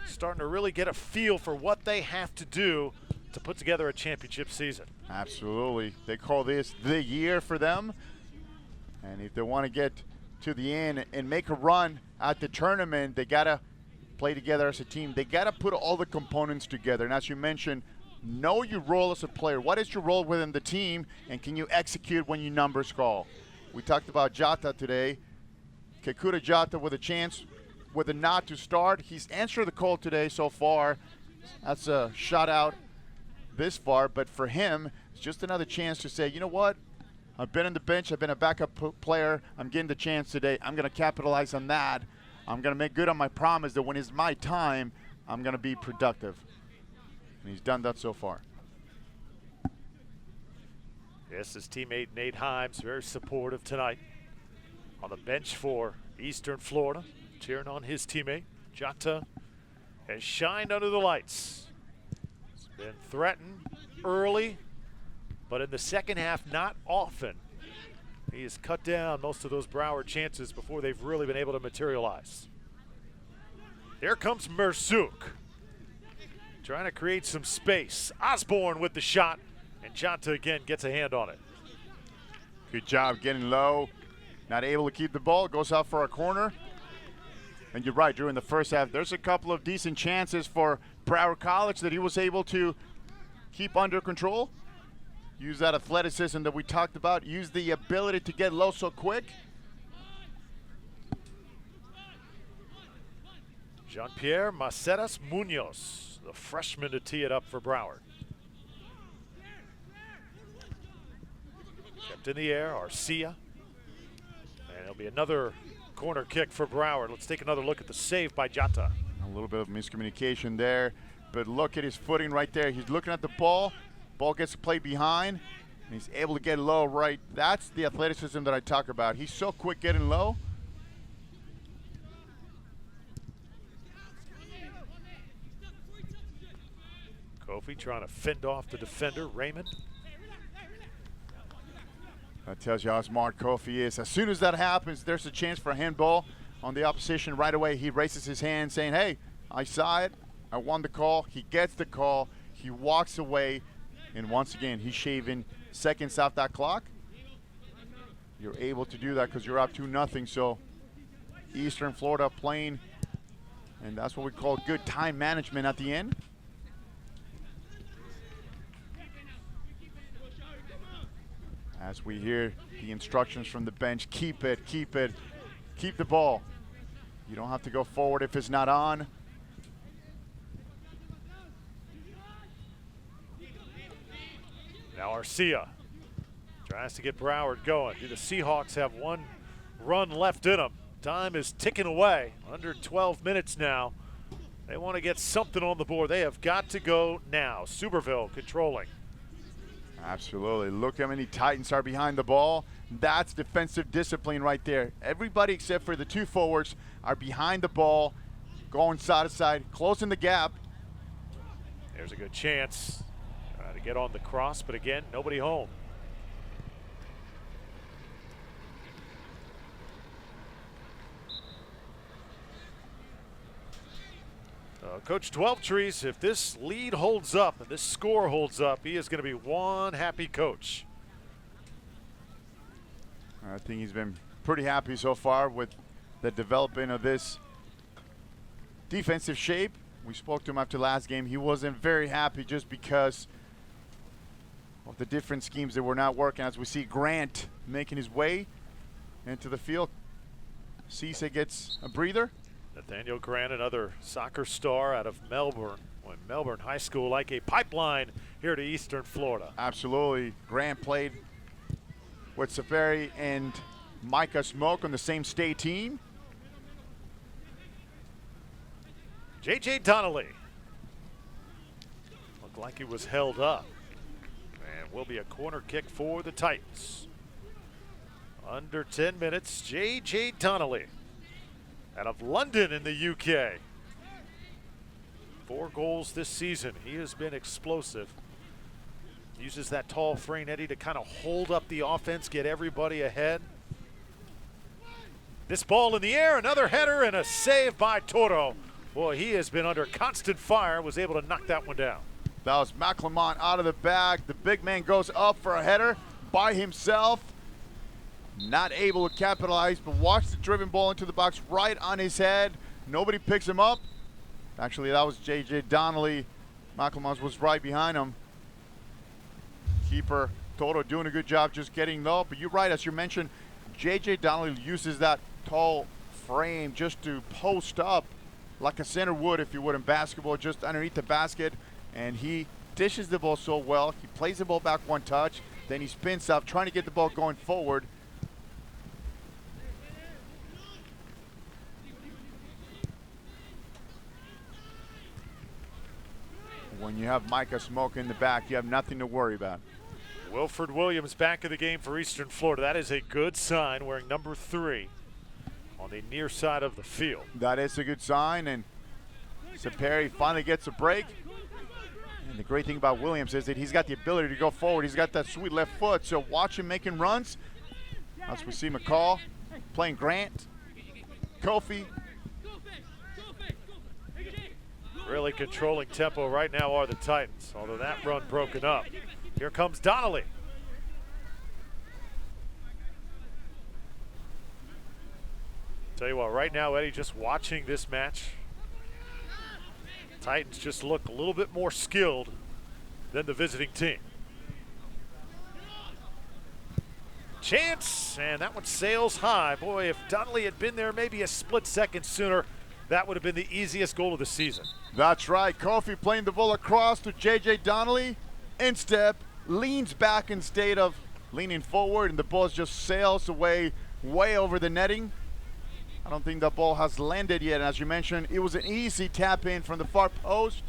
starting to really get a feel for what they have to do to put together a championship season. Absolutely. They call this the year for them. And if they want to get to the end and make a run at the tournament, they got to play together as a team. They got to put all the components together. And as you mentioned, know your role as a player. What is your role within the team, and can you execute when your numbers call? We talked about Jota today. Kekuta Jota with a chance, with a nod to start. He's answered the call today so far. That's a shutout this far, but for him, it's just another chance to say, you know what? I've been on the bench. I've been a backup player. I'm getting the chance today. I'm going to capitalize on that. I'm going to make good on my promise that when it's my time, I'm going to be productive. And he's done that so far. Yes, his teammate Nate Himes, very supportive tonight on the bench for Eastern Florida, cheering on his teammate. Jota has shined under the lights. He's been threatened early, but in the second half, not often. He has cut down most of those Broward chances before they've really been able to materialize. Here comes Merzouk, trying to create some space. Osborne with the shot, and Jota again gets a hand on it. Good job getting low. Not able to keep the ball. Goes out for a corner. And you're right, during the first half, there's a couple of decent chances for Broward College that he was able to keep under control. Use that athleticism that we talked about. Use the ability to get low so quick. Jean-Pierre Maceras Munoz, the freshman, to tee it up for Broward. Kept in the air, Arcia. And it'll be another corner kick for Broward. Let's take another look at the save by Jota. A little bit of miscommunication there, but look at his footing right there. He's looking at the ball. Ball gets played behind, and he's able to get low right. That's the athleticism that I talk about. He's so quick getting low. Kofi trying to fend off the defender, Raymond. That tells you how smart Kofi is. As soon as that happens, there's a chance for a handball on the opposition. Right away, he raises his hand saying, hey, I saw it. I won the call. He gets the call. He walks away. And once again, he's shaving seconds off that clock. You're able to do that because you're up 2-0. So Eastern Florida playing, and that's what we call good time management at the end. As we hear the instructions from the bench, keep it, keep the ball. You don't have to go forward if it's not on. Now Arcia tries to get Broward going. Do the Seahawks have one run left in them? Time is ticking away. Under 12 minutes now. They want to get something on the board. They have got to go now. Superville controlling. Absolutely. Look how many Titans are behind the ball. That's defensive discipline right there. Everybody except for the two forwards are behind the ball, going side to side, closing the gap. There's a good chance to get on the cross, but again, nobody home. Coach Twelvetrees, if this lead holds up and this score holds up, he is going to be one happy coach. I think he's been pretty happy so far with the development of this defensive shape. We spoke to him after last game. He wasn't very happy just because of the different schemes that were not working. As we see Grant making his way into the field. Cisse gets a breather. Nathaniel Grant, another soccer star out of Melbourne. When Melbourne High School like a pipeline here to Eastern Florida. Absolutely. Grant played with Safari and Micah Smoke on the same state team. J.J. Donnelly. Looked like he was held up. And will be a corner kick for the Titans. Under 10 minutes, J.J. Donnelly out of London in the UK. 4 goals this season. He has been explosive. Uses that tall frame, Eddie, to kind of hold up the offense, get everybody ahead. This ball in the air, another header and a save by Toro. Boy, he has been under constant fire, was able to knock that one down. That was McLemont out of the bag. The big man goes up for a header by himself. not able to capitalize, but watch the driven ball into the box right on his head. Nobody picks him up. Actually, that was J.J. Donnelly. McLemans was right behind him. Keeper Toto doing a good job just getting low. But you're right, as you mentioned, J.J. Donnelly uses that tall frame just to post up like a center would, if you would, in basketball, just underneath the basket. And he dishes the ball so well. He plays the ball back one touch. Then he spins up, trying to get the ball going forward. When you have Micah Smoke in the back, you have nothing to worry about. Wilford Williams back in the game for Eastern Florida. That is a good sign, wearing number 3 on the near side of the field. That is a good sign, and Saperi finally gets a break. And the great thing about Williams is that he's got the ability to go forward. He's got that sweet left foot, so watch him making runs. As we see McCall playing Grant, Kofi. Really controlling tempo right now are the Titans, although that run broken up. Here comes Donnelly. Tell you what, right now, Eddie, just watching this match, Titans just look a little bit more skilled than the visiting team. Chance, and that one sails high. Boy, if Donnelly had been there maybe a split second sooner, that would have been the easiest goal of the season. That's right. Kofi playing the ball across to J.J. Donnelly. In step, leans back instead of leaning forward, and the ball just sails away way over the netting. I don't think the ball has landed yet. And as you mentioned, it was an easy tap in from the far post.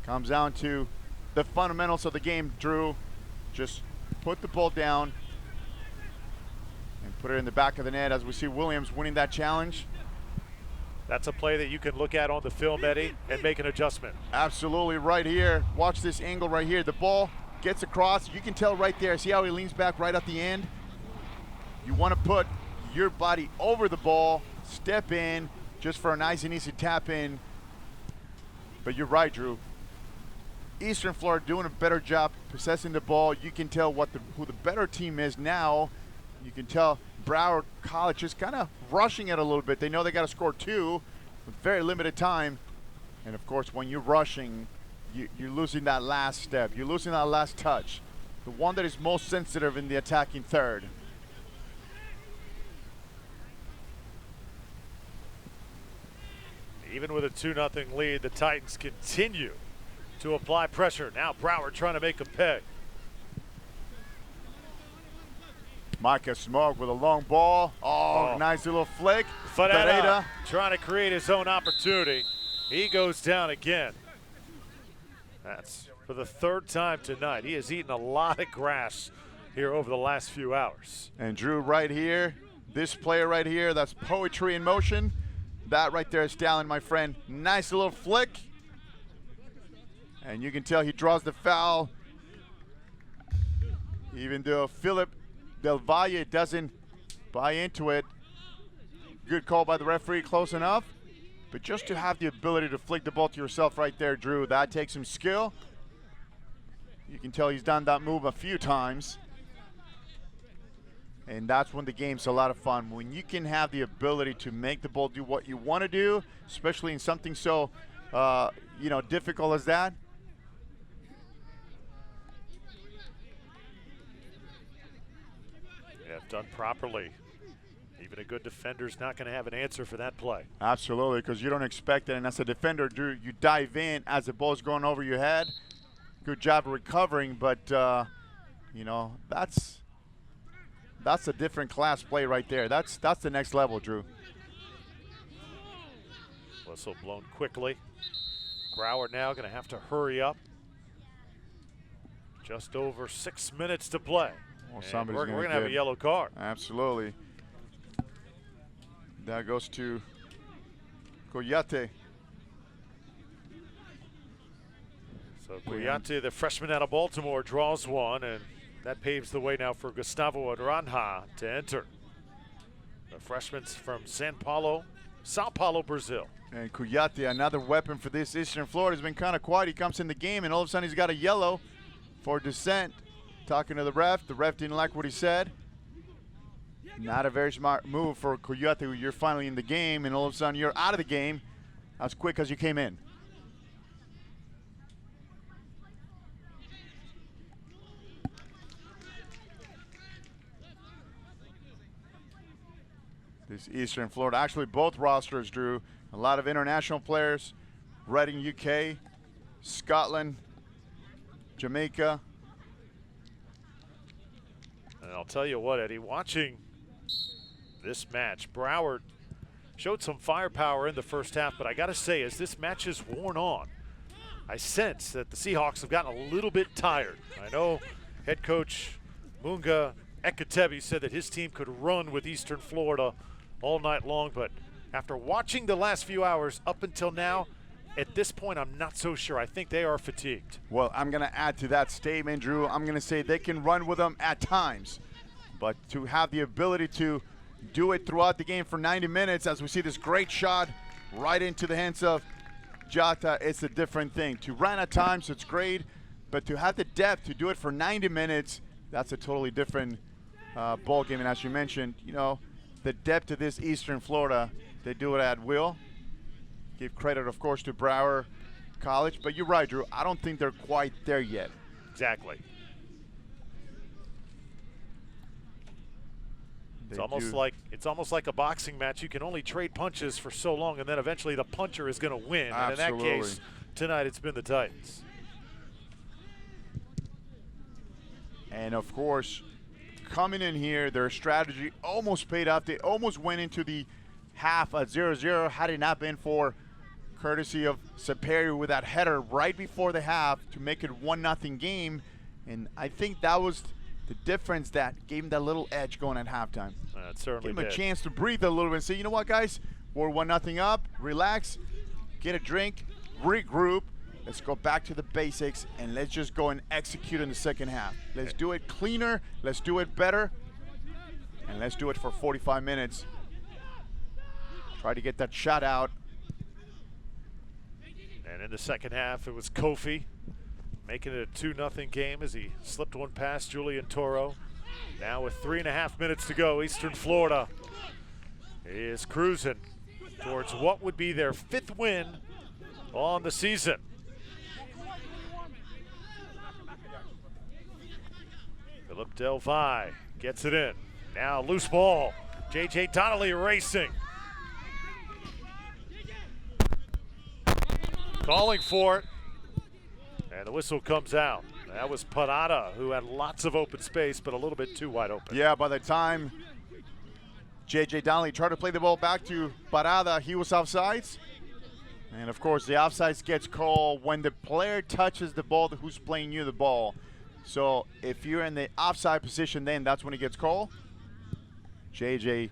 Comes down to the fundamentals of the game, Drew. Just put the ball down and put it in the back of the net as we see Williams winning that challenge. That's a play that you can look at on the film, Eddie, and make an adjustment. Absolutely, right here. Watch this angle right here. The ball gets across. You can tell right there. See how he leans back right at the end? You want to put your body over the ball, step in, just for a nice and easy tap in. But you're right, Drew. Eastern Florida doing a better job possessing the ball. You can tell who the better team is now. You can tell Broward College is kind of rushing it a little bit. They know they got to score 2 with very limited time. And of course, when you're rushing, you're losing that last step. You're losing that last touch. The one that is most sensitive in the attacking third. Even with a 2-0 lead, the Titans continue to apply pressure. Now Broward trying to make a peg. Micah Smoke with a long ball. Oh, nice little flick. Ferreira trying to create his own opportunity. He goes down again. That's for the 3rd time tonight. He has eaten a lot of grass here over the last few hours. And Drew, right here, this player right here, that's poetry in motion. That right there is Stalin, my friend. Nice little flick. And you can tell he draws the foul. Even though Philip Del Valle doesn't buy into it. Good call by the referee, close enough. But just to have the ability to flick the ball to yourself right there, Drew, that takes some skill. You can tell he's done that move a few times. And that's when the game's a lot of fun. When you can have the ability to make the ball do what you want to do, especially in something so, difficult as that. If done properly, even a good defender's not going to have an answer for that play. Absolutely, because you don't expect it. And as a defender, Drew, you dive in as the ball's going over your head. Good job of recovering, but, that's a different class play right there. That's the next level, Drew. Whistle blown quickly. Broward now going to have to hurry up. Just over 6 minutes to play. Well, we're going to have a yellow card. Absolutely. That goes to Coyate. So Coyate, the freshman out of Baltimore, draws one, and that paves the way now for Gustavo Aranja to enter. The freshman's from Sao Paulo, Brazil. And Coyate, another weapon for this Eastern Florida, has been kind of quiet. He comes in the game, and all of a sudden he's got a yellow for dissent. Talking to the ref didn't like what he said. Not a very smart move for Coyote. You're finally in the game, and all of a sudden you're out of the game as quick as you came in. This Eastern Florida, actually both rosters, Drew, a lot of international players, Reading, UK, Scotland, Jamaica. And I'll tell you what, Eddie, watching this match, Broward showed some firepower in the first half, but I got to say, as this match has worn on, I sense that the Seahawks have gotten a little bit tired. I know head coach Munga Ekatebi said that his team could run with Eastern Florida all night long, but after watching the last few hours up until now, at this point, I'm not so sure. I think they are fatigued. Well, I'm going to add to that statement, Drew. I'm going to say they can run with them at times, but to have the ability to do it throughout the game for 90 minutes, as we see this great shot right into the hands of Jota, it's a different thing. To run at times, it's great, but to have the depth to do it for 90 minutes, that's a totally different ball game. And as you mentioned, you know, the depth of this Eastern Florida, they do it at will. Give credit, of course, to Broward College, but you're right, Drew. I don't think they're quite there yet. Exactly. It's almost like a boxing match. You can only trade punches for so long, and then eventually the puncher is going to win. Absolutely. And in that case, tonight it's been the Titans. And of course, coming in here, their strategy almost paid off. They almost went into the half at 0-0 had it not been for courtesy of Sept with that header right before the half to make it 1-0 game. And I think that was the difference that gave him that little edge going at halftime. That certainly Give him did. a chance to breathe a little bit and say, you know what, guys, we're 1-0 up, relax, get a drink, regroup, let's go back to the basics, and let's just go and execute in the second half. Let's do it cleaner, let's do it better, and let's do it for 45 minutes. Try to get that shot out. And in the second half, it was Kofi making it a 2-0 game as he slipped one past Julian Toro. Now with 3.5 minutes to go, Eastern Florida is cruising towards what would be their 5th win on the season. Philip Delvi gets it in. Now loose ball. J.J. Donnelly racing. Calling for it. And the whistle comes out. That was Parada, who had lots of open space, but a little bit too wide open. Yeah, by the time J.J. Donnelly tried to play the ball back to Parada, he was offsides. And of course, the offsides gets called when the player touches the ball who's playing you the ball. So if you're in the offside position, then that's when it gets called. J.J.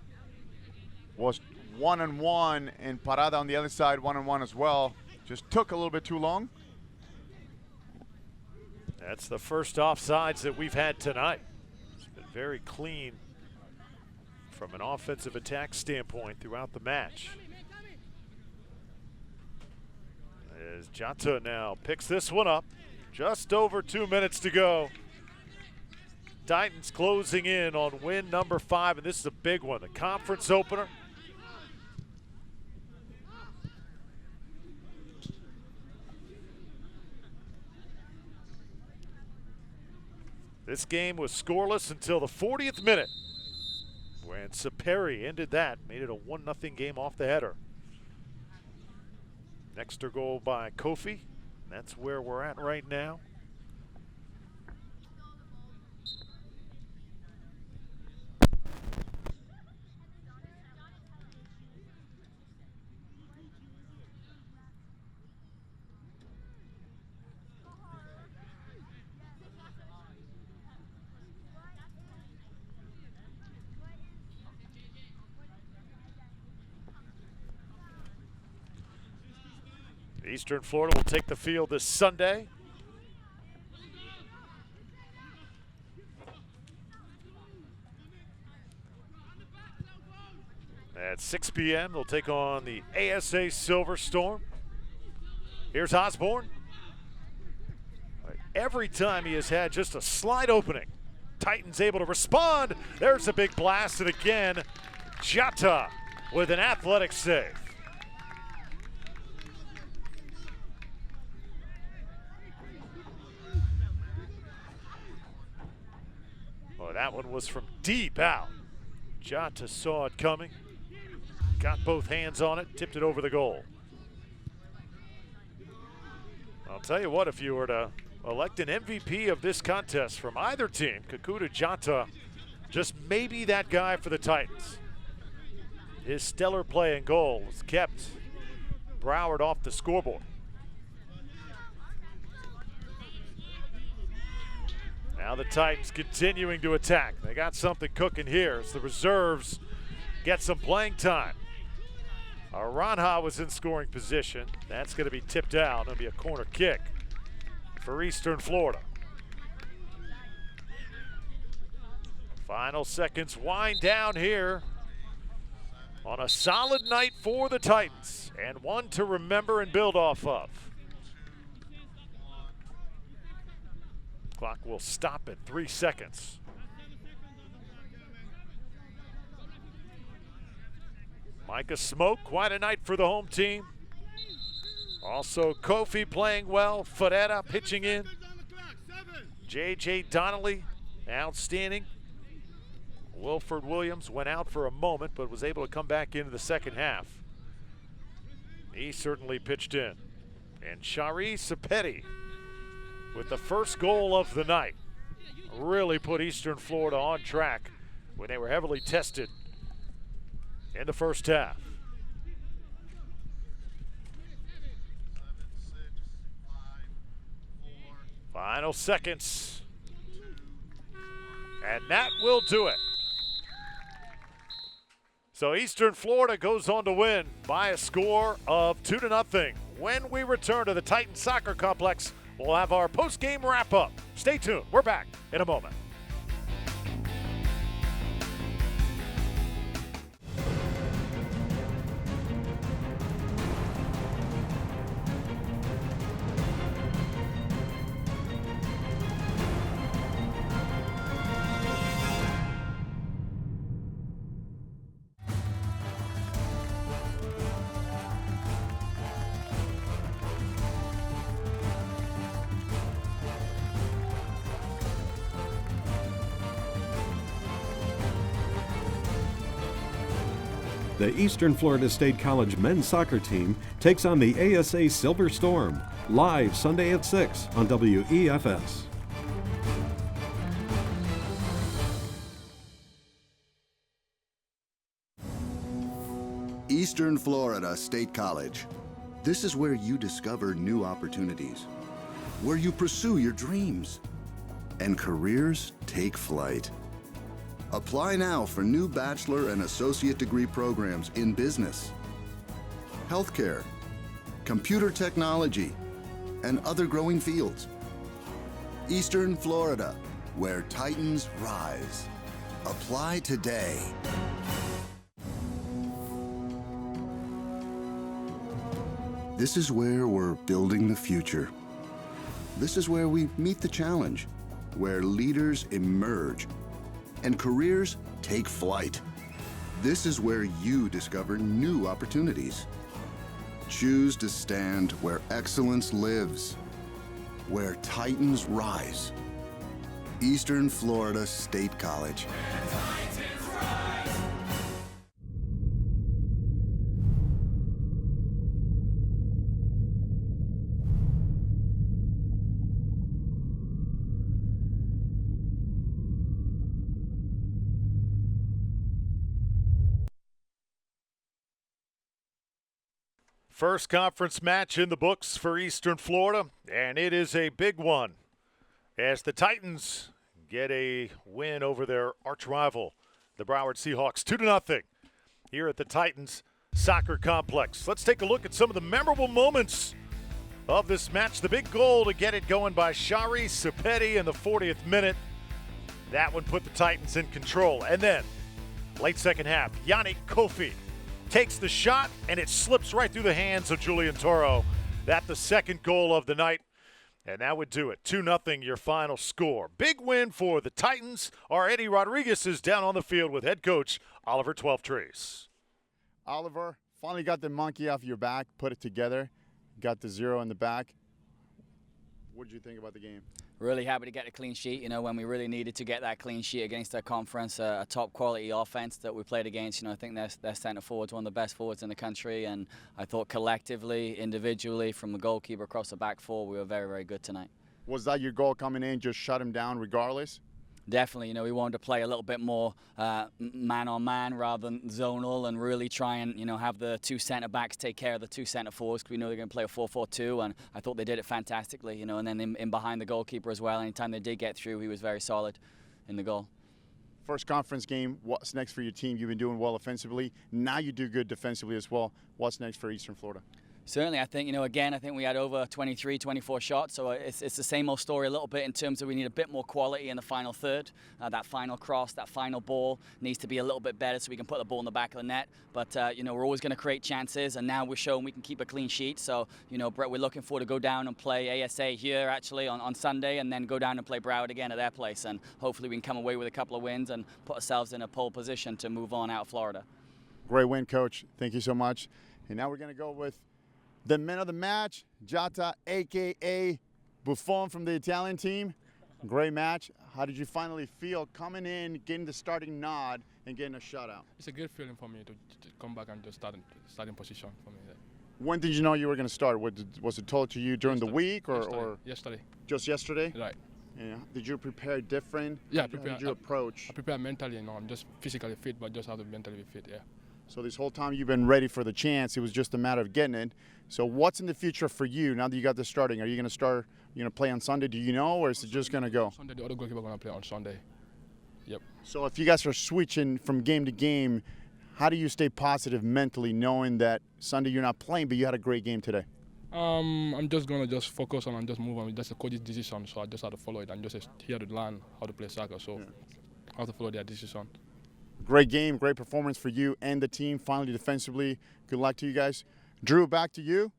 was 1-on-1, and Parada on the other side 1-on-1 as well. Just took a little bit too long. That's the first offsides that we've had tonight. It's been very clean from an offensive attack standpoint throughout the match. As Jota now picks this one up. Just over 2 minutes to go. Titans closing in on win number 5, and this is a big one, the conference opener. This game was scoreless until the 40th minute when Saperi ended that, made it a 1-0 game off the header. Next goal by Kofi. That's where we're at right now. Eastern Florida will take the field this Sunday. At 6 p.m., they'll take on the ASA Silver Storm. Here's Osborne. Every time he has had just a slight opening, Titans able to respond. There's a big blast, and again, Jata with an athletic save. Oh, that one was from deep out. Jata saw it coming, got both hands on it, tipped it over the goal. I'll tell you what, if you were to elect an MVP of this contest from either team, Kekuta Jata, just maybe that guy for the Titans. His stellar play and goal has kept Broward off the scoreboard. Now the Titans continuing to attack. They got something cooking here as the reserves get some playing time. Aranha was in scoring position. That's going to be tipped out. It'll be a corner kick for Eastern Florida. Final seconds wind down here on a solid night for the Titans, and one to remember and build off of. Clock will stop at 3 seconds. Micah Smoke, quite a night for the home team. Also Kofi playing well, Ferreira pitching in. J.J. Donnelly, outstanding. Wilford Williams went out for a moment, but was able to come back into the second half. He certainly pitched in. And Shari Sept with the first goal of the night really put Eastern Florida on track when they were heavily tested in the first half. Final seconds. And that will do it. So Eastern Florida goes on to win by a score of 2-0. When we return to the Titan Soccer Complex, we'll have our post-game wrap-up. Stay tuned. We're back in a moment. The Eastern Florida State College men's soccer team takes on the ASA Silver Storm, live Sunday at 6 on WEFS. Eastern Florida State College. This is where you discover new opportunities, where you pursue your dreams, and careers take flight. Apply now for new bachelor and associate degree programs in business, healthcare, computer technology, and other growing fields. Eastern Florida, where Titans rise. Apply today. This is where we're building the future. This is where we meet the challenge, where leaders emerge and careers take flight. This is where you discover new opportunities. Choose to stand where excellence lives, where Titans rise. Eastern Florida State College. First conference match in the books for Eastern Florida, and it is a big one as the Titans get a win over their arch rival, the Broward Seahawks, 2-0 here at the Titans Soccer Complex. Let's take a look at some of the memorable moments of this match. The big goal to get it going by Shari Sept in the 40th minute. That one put the Titans in control. And then, late second half, Yannick Kofi takes the shot, and it slips right through the hands of Julian Toro. That's the second goal of the night. And that would do it. 2-0 your final score. Big win for the Titans. Our Eddie Rodriguez is down on the field with head coach Oliver Twelvetrees. Oliver, finally got the monkey off your back, put it together, got the 0 in the back. What did you think about the game? Really happy to get a clean sheet, when we really needed to get that clean sheet against our conference, a top quality offense that we played against. I think their center forward's one of the best forwards in the country, and I thought collectively, individually, from the goalkeeper across the back four, we were very, very good tonight. Was that your goal coming in, just shut him down regardless? Definitely, we wanted to play a little bit more man-on-man rather than zonal, and really try and, have the two centre-backs take care of the two centre-forwards, because we know they're going to play a 4-4-2, and I thought they did it fantastically, and then in behind the goalkeeper as well. Anytime they did get through, he was very solid in the goal. First conference game, what's next for your team? You've been doing well offensively. Now you do good defensively as well. What's next for Eastern Florida? Certainly, I think, again, I think we had over 23, 24 shots, so it's the same old story a little bit in terms of we need a bit more quality in the final third. That final cross, that final ball needs to be a little bit better so we can put the ball in the back of the net. But, we're always going to create chances, and now we're showing we can keep a clean sheet. So, Brett, we're looking forward to go down and play ASA here, actually, on Sunday, and then go down and play Broward again at their place. And hopefully we can come away with a couple of wins and put ourselves in a pole position to move on out of Florida. Great win, Coach. Thank you so much. And now we're going to go with the man of the match, Jota, a.k.a. Buffon from the Italian team. Great match. How did you finally feel coming in, getting the starting nod, and getting a shutout? It's a good feeling for me to come back and just starting position for me. When did you know you were going to start? Was it told to you during the week or yesterday? Just yesterday? Right. Yeah. Did you prepare different? Yeah, How did you approach? I prepare mentally. I'm just physically fit, but just have to mentally be fit. Yeah. So this whole time you've been ready for the chance. It was just a matter of getting it. So what's in the future for you now that you got this starting? Are you going to start? You going to play on Sunday? Do you know, or is it just going to go? Sunday, the other goalkeeper going to play on Sunday. Yep. So if you guys are switching from game to game, how do you stay positive mentally, knowing that Sunday you're not playing, but you had a great game today? I'm just going to focus on and just move on. That's the coach's decision, so I just have to follow it and just here to learn how to play soccer. So I have to follow their decision. Great game, great performance for you and the team. Finally, defensively, good luck to you guys. Drew, back to you.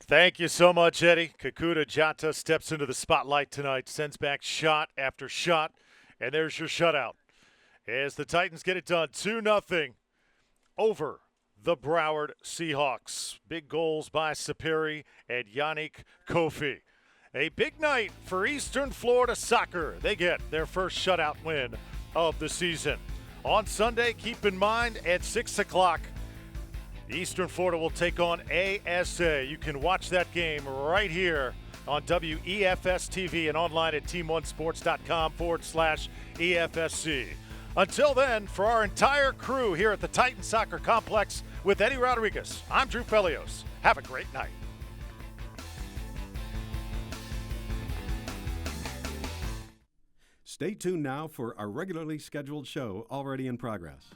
Thank you so much, Eddie. Kekuta Jota steps into the spotlight tonight, sends back shot after shot, and there's your shutout. As the Titans get it done, 2-0 over the Broward Seahawks. Big goals by Sapiri and Yannick Kofi. A big night for Eastern Florida soccer. They get their first shutout win of the season. On Sunday, keep in mind, at 6 o'clock, Eastern Florida will take on ASA. You can watch that game right here on WEFS TV and online at team1sports.com/EFSC. Until then, for our entire crew here at the Titan Soccer Complex with Eddie Rodriguez, I'm Drew Pelios. Have a great night. Stay tuned now for our regularly scheduled show already in progress.